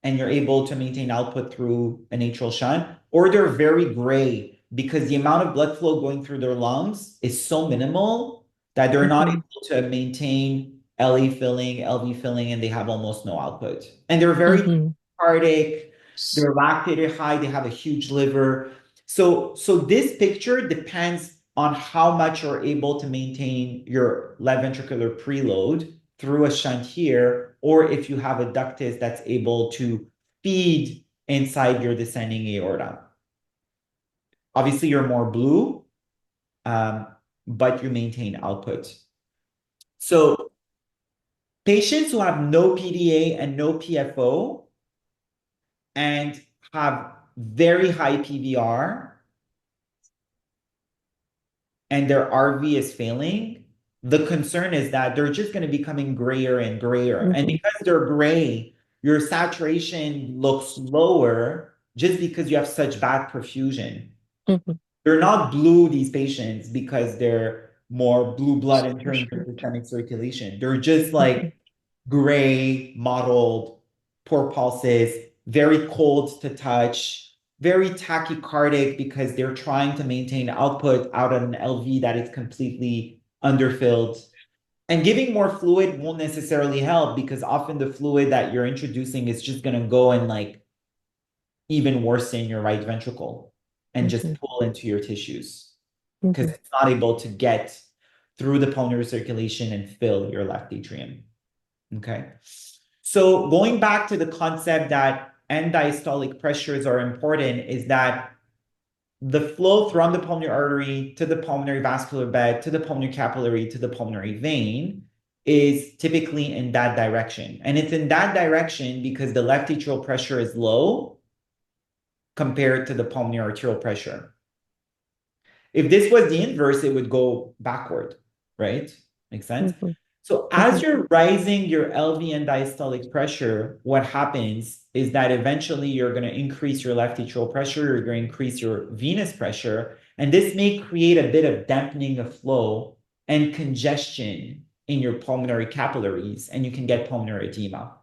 and you're able to maintain output through an atrial shunt, or they're very gray because the amount of blood flow going through their lungs is so minimal that they're not able to maintain LA filling, LV filling, and they have almost no output. And they're very cardiac, they're lactated high, they have a huge liver. So this picture depends on how much you're able to maintain your left ventricular preload through a shunt here, or if you have a ductus that's able to feed inside your descending aorta. Obviously, you're more blue, but you maintain output. So patients who have no PDA and no PFO and have very high PVR and their RV is failing, the concern is that they're just going to be becoming grayer and grayer. And because they're gray, your saturation looks lower just because you have such bad perfusion. They're not blue, these patients, because they're more blue blood entering the systemic circulation. They're just like gray, mottled, poor pulses, very cold to touch, very tachycardic because they're trying to maintain output out of an LV that is completely underfilled. And giving more fluid won't necessarily help because often the fluid that you're introducing is just going to go and like even worsen your right ventricle and just pull into your tissues because it's not able to get through the pulmonary circulation and fill your left atrium. Okay. So going back to the concept that end diastolic pressures are important is that the flow from the pulmonary artery to the pulmonary vascular bed to the pulmonary capillary to the pulmonary vein is typically in that direction. And it's in that direction because the left atrial pressure is low compared to the pulmonary arterial pressure. If this was the inverse, it would go backward, right? Makes sense? So as you're rising your LV and diastolic pressure, what happens is that eventually you're going to increase your left atrial pressure, you're going to increase your venous pressure, and this may create a bit of dampening of flow and congestion in your pulmonary capillaries, and you can get pulmonary edema.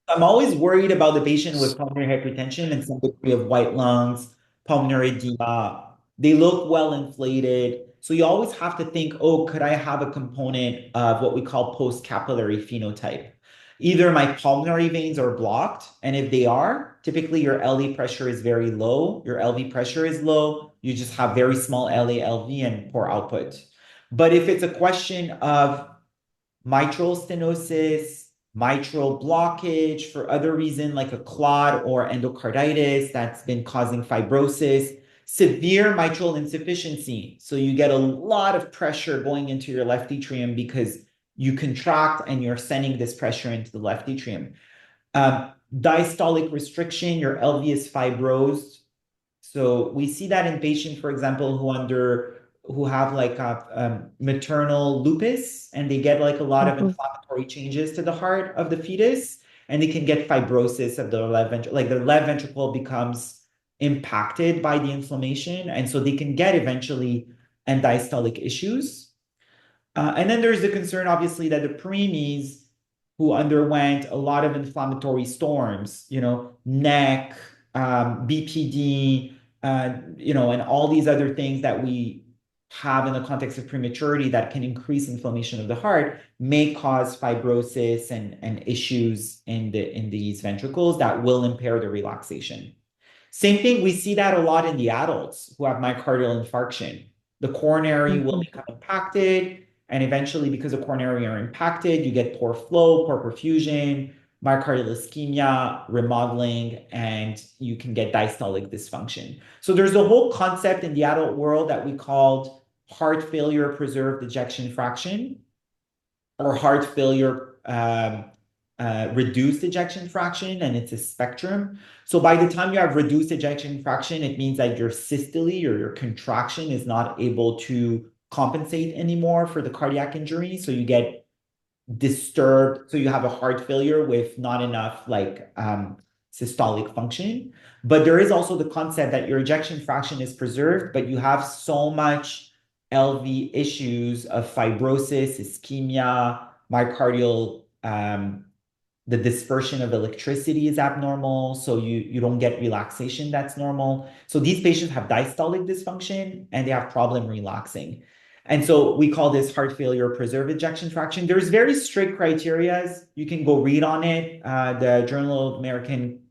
I'm always worried about the patient with pulmonary hypertension and some degree of white lungs, pulmonary edema. They look well inflated. So you always have to think, oh, could I have a component of what we call post-capillary phenotype? Either my pulmonary veins are blocked, and if they are, typically your LV pressure is very low, your LV pressure is low, you just have very small LA, LV, and poor output. But if it's a question of mitral stenosis, mitral blockage for other reason like a clot or endocarditis that's been causing fibrosis, severe mitral insufficiency. So you get a lot of pressure going into your left atrium because you contract and you're sending this pressure into the left atrium. Diastolic restriction, your LV is fibrosed. So we see that in patients, for example, who have like a maternal lupus, and they get like a lot of Mhm. inflammatory changes to the heart of the fetus, and they can get fibrosis of the left ventricle. Like the left ventricle becomes impacted by the inflammation, and so they can get eventually end diastolic issues. And then there's the concern, obviously, that the preemies who underwent a lot of inflammatory storms, neck, BPD, and all these other things that we have in the context of prematurity that can increase inflammation of the heart may cause fibrosis and issues in these ventricles that will impair the relaxation. Same thing, we see that a lot in the adults who have myocardial infarction. The coronary will Mhm. become impacted, and eventually, because the coronary are impacted, you get poor flow, poor perfusion, myocardial ischemia, remodeling, and you can get diastolic dysfunction. So there's a whole concept in the adult world that we called heart failure preserved ejection fraction or heart failure reduced ejection fraction, and it's a spectrum. So by the time you have reduced ejection fraction, it means that your systole or your contraction is not able to compensate anymore for the cardiac injury. So you get disturbed. So you have a heart failure with not enough like systolic function. But there is also the concept that your ejection fraction is preserved, but you have so much LV issues of fibrosis, ischemia, myocardial the dispersion of electricity is abnormal, so you don't get relaxation that's normal. So these patients have diastolic dysfunction and they have problem relaxing. And so we call this heart failure preserved ejection fraction. There's very strict criterias. You can go read on it. The Journal of American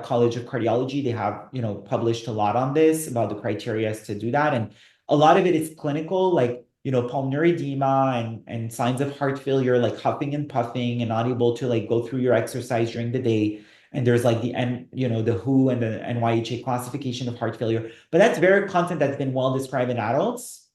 College of Cardiology, they have, published a lot on this about the criteria to do that. And a lot of it is clinical, like pulmonary edema and signs of heart failure, like huffing and puffing and not able to like go through your exercise during the day. And there's like the the WHO and the NYHA classification of heart failure. But that's very content that's been well described in adults.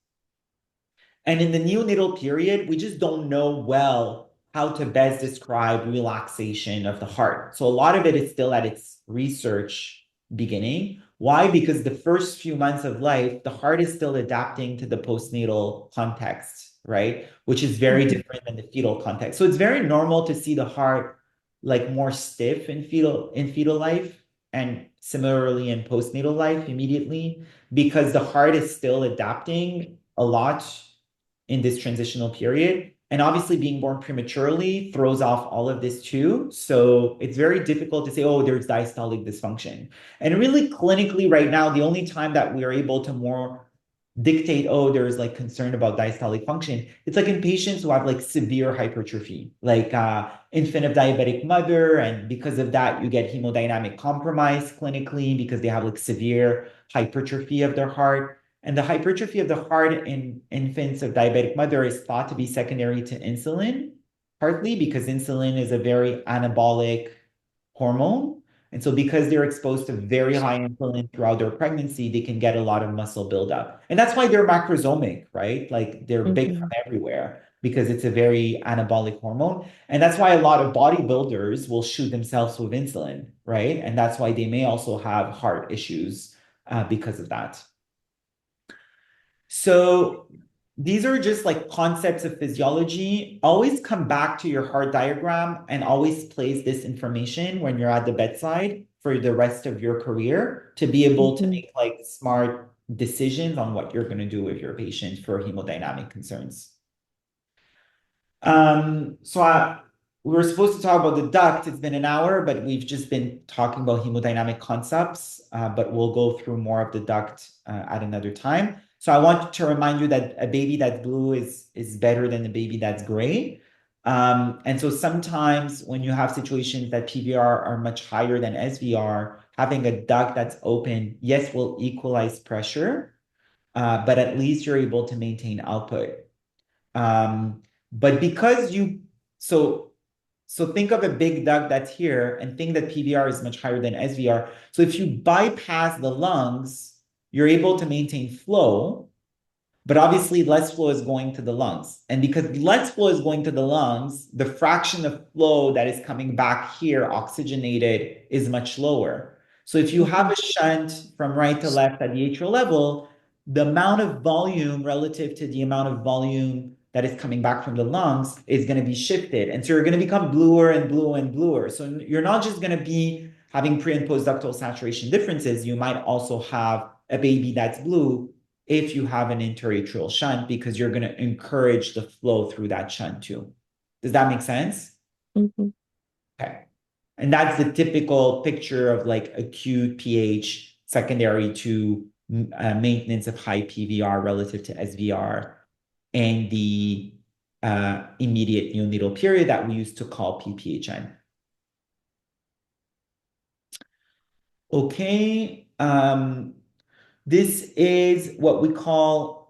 And in the neonatal period, we just don't know well how to best describe relaxation of the heart. So a lot of it is still at its research beginning. Why? Because the first few months of life, the heart is still adapting to the postnatal context, right? Which is very Mhm. different than the fetal context. So it's very normal to see the heart like more stiff in fetal life and similarly in postnatal life immediately because the heart is still adapting a lot in this transitional period. And obviously, being born prematurely throws off all of this too. So it's very difficult to say, oh, there's diastolic dysfunction. And really, clinically, right now, the only time that we are able to more dictate, oh, there's like concern about diastolic function, it's like in patients who have like severe hypertrophy, like infant of diabetic mother. And because of that, you get hemodynamic compromise clinically because they have like severe hypertrophy of their heart. And the hypertrophy of the heart in infants of diabetic mother is thought to be secondary to insulin, partly because insulin is a very anabolic hormone. And so because they're exposed to very high insulin throughout their pregnancy, they can get a lot of muscle buildup. And that's why they're macrosomic, right? Like they're big from Mhm. everywhere because it's a very anabolic hormone. And that's why a lot of bodybuilders will shoot themselves with insulin, right? And that's why they may also have heart issues because of that. So these are just like concepts of physiology. Always come back to your heart diagram and always place this information when you're at the bedside for the rest of your career to be able to Mhm. make like smart decisions on what you're going to do with your patient for hemodynamic concerns. We were supposed to talk about the duct. It's been an hour, but we've just been talking about hemodynamic concepts. But we'll go through more of the duct at another time. So I want to remind you that a baby that's blue is better than a baby that's gray. And so sometimes when you have situations that PVR are much higher than SVR, having a duct that's open, yes, will equalize pressure, but at least you're able to maintain output. Um, but because you so think of a big duct that's here and think that PVR is much higher than SVR. So if you bypass the lungs, you're able to maintain flow, but obviously less flow is going to the lungs. And because less flow is going to the lungs, the fraction of flow that is coming back here, oxygenated, is much lower. So if you have a shunt from right to left at the atrial level, the amount of volume relative to the amount of volume that is coming back from the lungs is going to be shifted. And so you're going to become bluer and bluer and bluer. So you're not just going to be having pre and post ductal saturation differences. You might also have a baby that's blue if you have an interatrial shunt because you're going to encourage the flow through that shunt too. Does that make sense? Mm-hmm. Okay. And that's the typical picture of like acute PH secondary to maintenance of high PVR relative to SVR and the immediate neonatal period that we used to call PPHN. Okay. This is what we call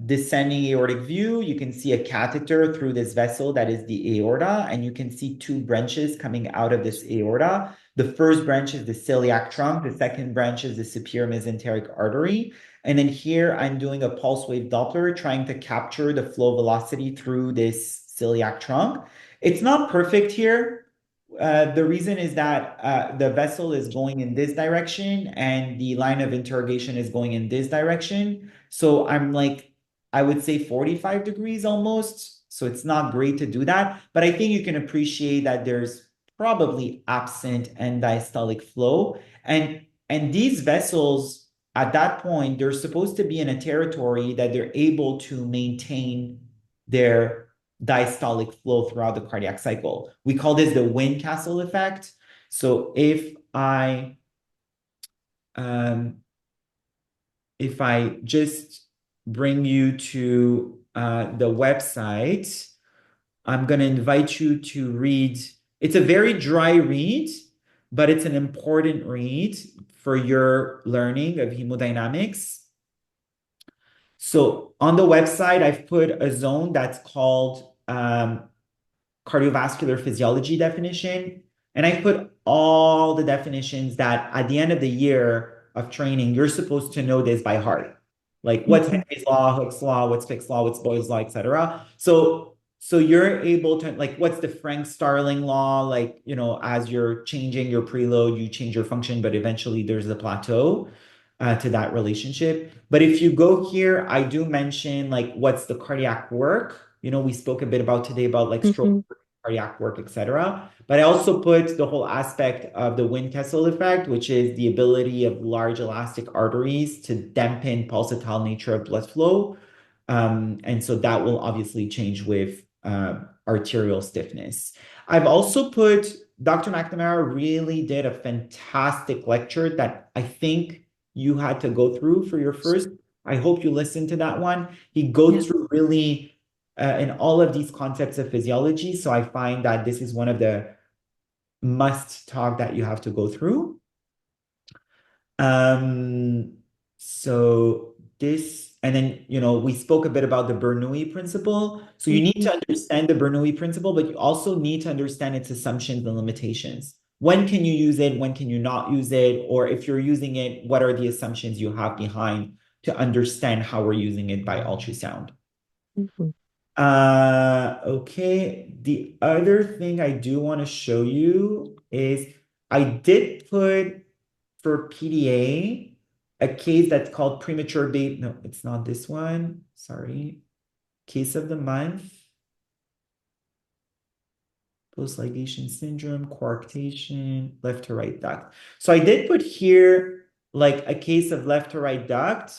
descending aortic view. You can see a catheter through this vessel that is the aorta, and you can see two branches coming out of this aorta. The first branch is the celiac trunk. The second branch is the superior mesenteric artery. And then here I'm doing a pulse wave Doppler trying to capture the flow velocity through this celiac trunk. It's not perfect here. The reason is that the vessel is going in this direction and the line of interrogation is going in this direction. So I'm like, I would say 45 degrees almost. So it's not great to do that. But I think you can appreciate that there's probably absent end diastolic flow. And these vessels, at that point, they're supposed to be in a territory that they're able to maintain their diastolic flow throughout the cardiac cycle. We call this the Windcastle effect. So if I just bring you to the website, I'm going to invite you to read. It's a very dry read, but it's an important read for your learning of hemodynamics. So on the website, I've put a zone that's called cardiovascular physiology definition. And I put all the definitions that at the end of the year of training, you're supposed to know this by heart. Like what's Henry's law, Hooke's law, what's Fick's law, what's Boyle's law, etc. So you're able to like what's the Frank-Starling law? Like, as you're changing your preload, you change your function, but eventually there's a plateau to that relationship. But if you go here, I do mention like what's the cardiac work. We spoke a bit about today about like stroke, cardiac work, etc. But I also put the whole aspect of the Windkessel effect, which is the ability of large elastic arteries to dampen pulsatile nature of blood flow. And so that will obviously change with arterial stiffness. I've also put Dr. McNamara really did a fantastic lecture that I think you had to go through for your first. I hope you listened to that one. He goes through really in all of these concepts of physiology. So I find that this is one of the must talk that you have to go through. So this, and then, we spoke a bit about the Bernoulli principle. So you need to understand the Bernoulli principle, but you also need to understand its assumptions and limitations. When can you use it? When can you not use it? Or if you're using it, what are the assumptions you have behind to understand how we're using it by ultrasound? Okay. The other thing I do want to show you is I did put for PDA a case that's called premature baby. No, it's not this one. Sorry. Case of the month. Post-ligation syndrome, coarctation, left to right duct. So I did put here like a case of left to right duct.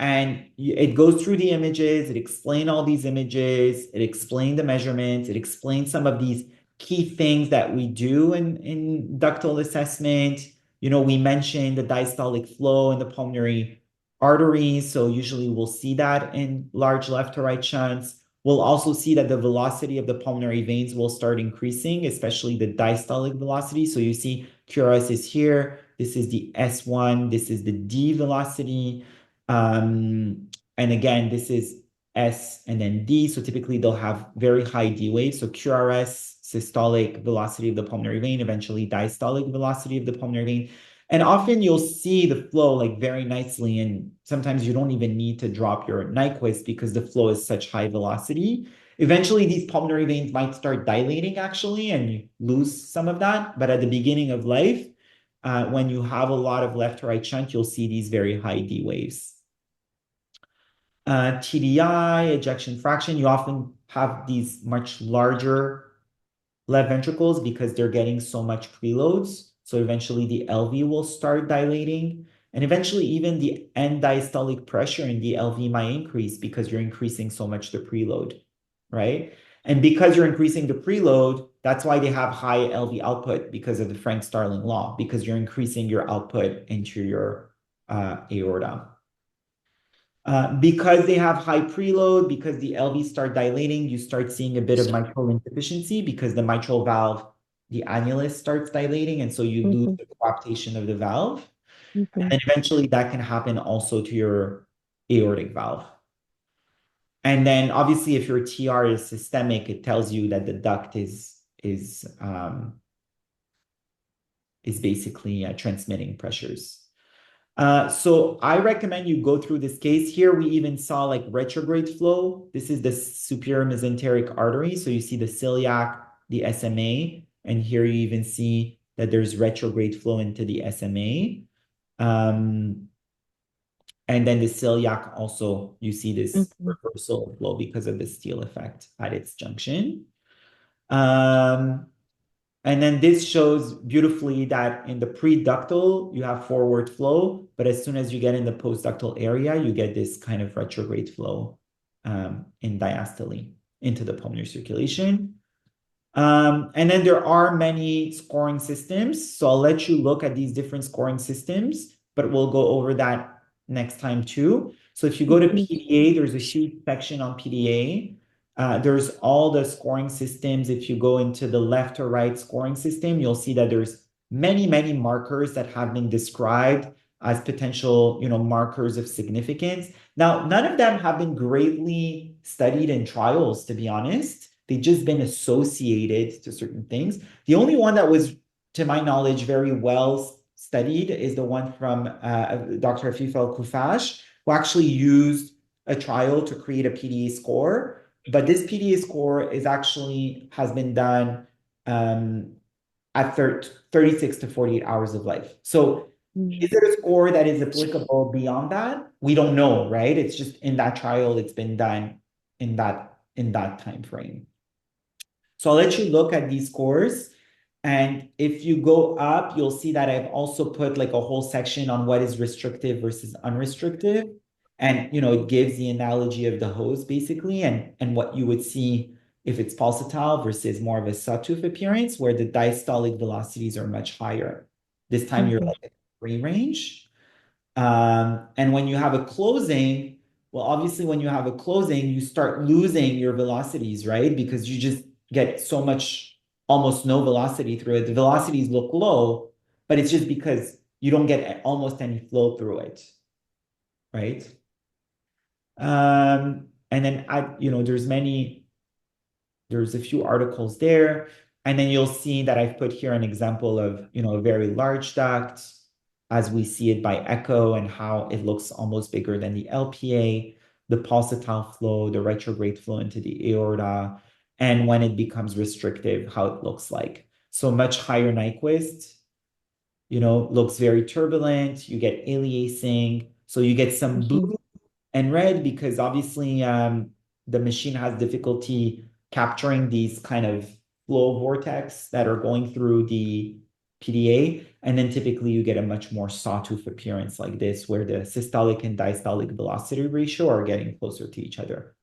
And it goes through the images, it explains all these images, it explains the measurements, it explains some of these key things that we do in ductal assessment. We mentioned the diastolic flow in the pulmonary arteries. So usually we'll see that in large left to right shunts. We'll also see that the velocity of the pulmonary veins will start increasing, especially the diastolic velocity. So you see QRS is here. This is the S1. This is the D velocity. And again, this is S, and then D. So typically they'll have very high D waves. So QRS, systolic velocity of the pulmonary vein, eventually diastolic velocity of the pulmonary vein. And often you'll see the flow like very nicely. And sometimes you don't even need to drop your Nyquist because the flow is such high velocity. Eventually, these pulmonary veins might start dilating actually, and you lose some of that. But at the beginning of life, when you have a lot of left to right shunt, you'll see these very high D waves. TDI, ejection fraction, you often have these much larger left ventricles because they're getting so much preloads. So eventually the LV will start dilating. And eventually even the end diastolic pressure in the LV might increase because you're increasing so much the preload, right? And because you're increasing the preload, that's why they have high LV output because of the Frank-Starling law, because you're increasing your output into your aorta. Because they have high preload, because the LV start dilating, you start seeing a bit of mitral insufficiency because the mitral valve, the annulus starts dilating, and so you lose the coaptation of the valve. And then eventually that can happen also to your aortic valve. And then obviously if your TR is systemic, it tells you that the duct is basically transmitting pressures. So I recommend you go through this case. Here we even saw like retrograde flow. This is the superior mesenteric artery. So you see the celiac, the SMA, and here you even see that there's retrograde flow into the SMA. And then the celiac also, you see this reversal of flow because of the Steele effect at its junction. And then this shows beautifully that in the pre-ductal, you have forward flow, but as soon as you get in the post-ductal area, you get this kind of retrograde flow in diastole into the pulmonary circulation. And then there are many scoring systems. So I'll let you look at these different scoring systems, but we'll go over that next time too. So if you go to PDA, there's a huge section on PDA. There's all the scoring systems. If you go into the left or right scoring system, you'll see that there's many, many markers that have been described as potential, markers of significance. Now, none of them have been greatly studied in trials, to be honest. They've just been associated to certain things. The only one that was, to my knowledge, very well studied is the one from Dr. Afif El-Kufash, who actually used a trial to create a PDA score. But this PDA score has been done at 36 to 48 hours of life. So is there a score that is applicable beyond that? We don't know, right? It's just in that trial, it's been done in that time frame. So I'll let you look at these scores. And if you go up, you'll see that I've also put like a whole section on what is restrictive versus unrestrictive. And, it gives the analogy of the hose basically, and what you would see if it's pulsatile versus more of a sawtooth appearance, where the diastolic velocities are much higher. This time you're like at free range. And when you have a closing, well, obviously when you have a closing, you start losing your velocities, right? Because you just get so much, almost no velocity through it. The velocities look low, but it's just because you don't get almost any flow through it, right? And then there's a few articles there. And then you'll see that I've put here an example of, a very large duct as we see it by echo and how it looks almost bigger than the LPA, the pulsatile flow, the retrograde flow into the aorta, and when it becomes restrictive, how it looks like. So much higher Nyquist, looks very turbulent. You get aliasing. So you get some blue and red because obviously the machine has difficulty capturing these kind of flow vortex that are going through the PDA. And then typically you get a much more sawtooth appearance like this, where the systolic and diastolic velocity ratio are getting closer to each other.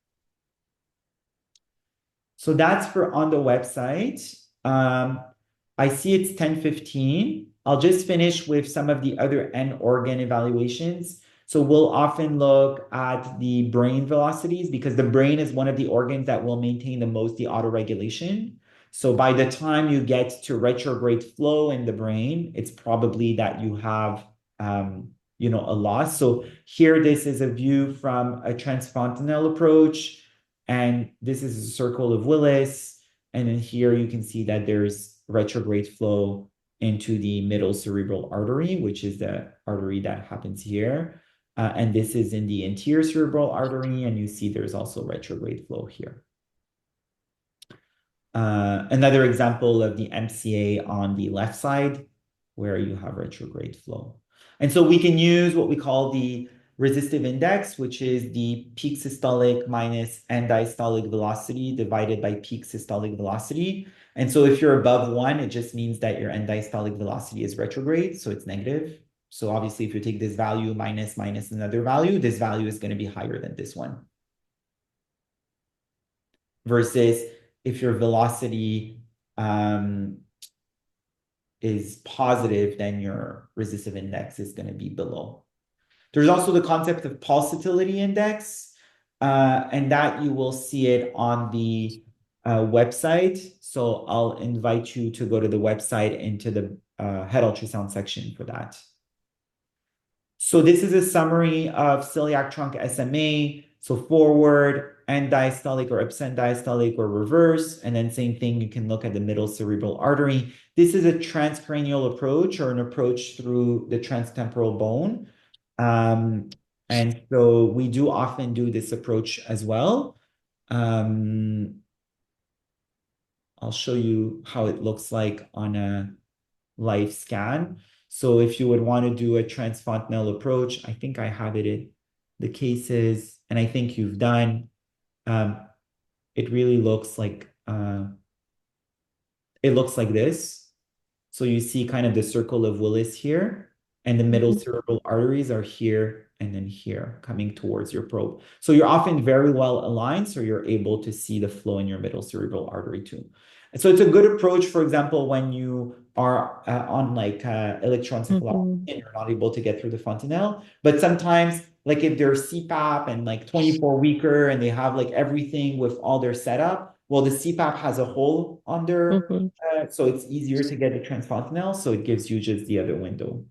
So that's for on the website. I see it's 10:15. I'll just finish with some of the other end organ evaluations. So we'll often look at the brain velocities because the brain is one of the organs that will maintain the most the autoregulation. So by the time you get to retrograde flow in the brain, it's probably that you have a loss. So here, this is a view from a transfontanel approach, and this is a circle of Willis. And then here you can see that there's retrograde flow into the middle cerebral artery, which is the artery that happens here. And this is in the anterior cerebral artery, and you see there's also retrograde flow here. Another example of the MCA on the left side, where you have retrograde flow. And so we can use what we call the resistive index, which is the peak systolic minus end diastolic velocity divided by peak systolic velocity. And so if you're above 1, it just means that your end diastolic velocity is retrograde, so it's negative. So obviously, if you take this value minus another value, this value is going to be higher than this one. Versus if your velocity is positive, then your resistive index is going to be below. There's also the concept of pulsatility index, and that you will see it on the website. So I'll invite you to go to the website into the head ultrasound section for that. So this is a summary of celiac trunk SMA. So forward, end diastolic or absent diastolic or reverse. And then same thing, you can look at the middle cerebral artery. This is a transcranial approach or an approach through the transtemporal bone. And so we do often do this approach as well. I'll show you how it looks like on a live scan. So if you would want to do a transfontanel approach, I think I have it in the cases, and I think you've done. It really looks like this. So you see kind of the circle of Willis here, and the middle cerebral arteries are here and then here coming towards your probe. So you're often very well aligned, so you're able to see the flow in your middle cerebral artery too. And so it's a good approach, for example, when you are on like electroencephalography and you're not able to get through the fontanelle. But sometimes, like if they're CPAP and like 24 weeker and they have like everything with all their setup, well, the CPAP has a hole on their so it's easier to get a transfontanel, so it gives you just the other window.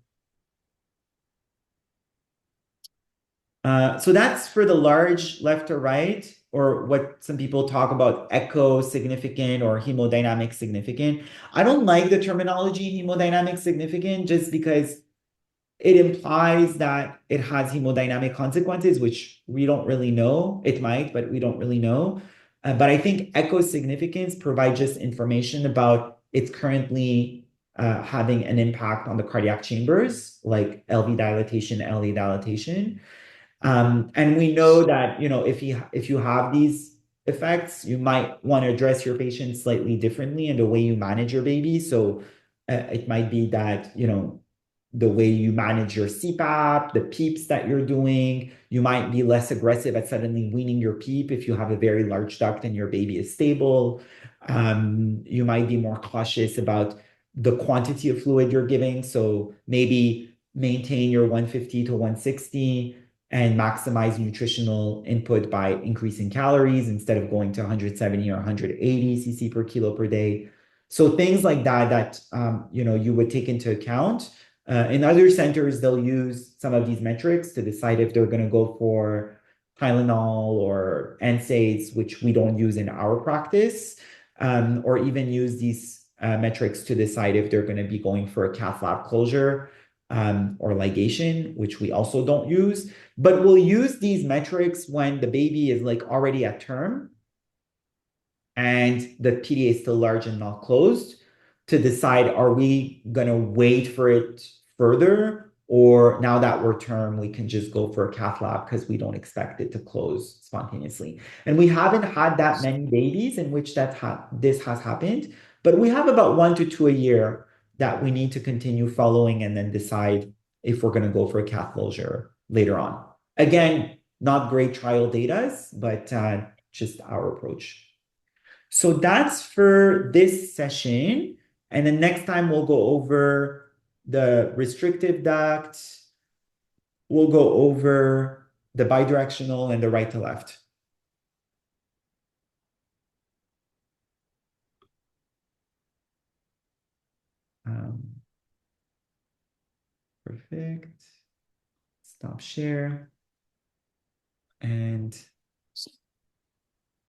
So that's for the large left or right, or what some people talk about echo significant or hemodynamic significant. I don't like the terminology hemodynamic significant just because it implies that it has hemodynamic consequences, which we don't really know. It might, but we don't really know. But I think echo significance provides just information about it's currently having an impact on the cardiac chambers, like LV dilatation, LA dilatation. And we know that, if you have these effects, you might want to address your patient slightly differently in the way you manage your baby. So it might be that, the way you manage your CPAP, the PEEPs that you're doing, you might be less aggressive at suddenly weaning your PEEP if you have a very large duct and your baby is stable. You might be more cautious about the quantity of fluid you're giving. So maybe maintain your 150 to 160 and maximize nutritional input by increasing calories instead of going to 170 or 180 cc per kilo per day. So things like that, you would take into account. In other centers, they'll use some of these metrics to decide if they're going to go for Tylenol or NSAIDs, which we don't use in our practice, or even use these metrics to decide if they're going to be going for a cath lab closure or ligation, which we also don't use. But we'll use these metrics when the baby is like already at term and the PDA is still large and not closed, to decide, are we going to wait for it further, or now that we're term, we can just go for a cath lab because we don't expect it to close spontaneously. And we haven't had that many babies in which this has happened, but we have about 1 to 2 a year that we need to continue following and then decide if we're going to go for a cath closure later on. Again, not great trial data, but just our approach. So that's for this session. And then next time we'll go over the restrictive duct. We'll go over the bidirectional and the right to left. Perfect. Stop share. And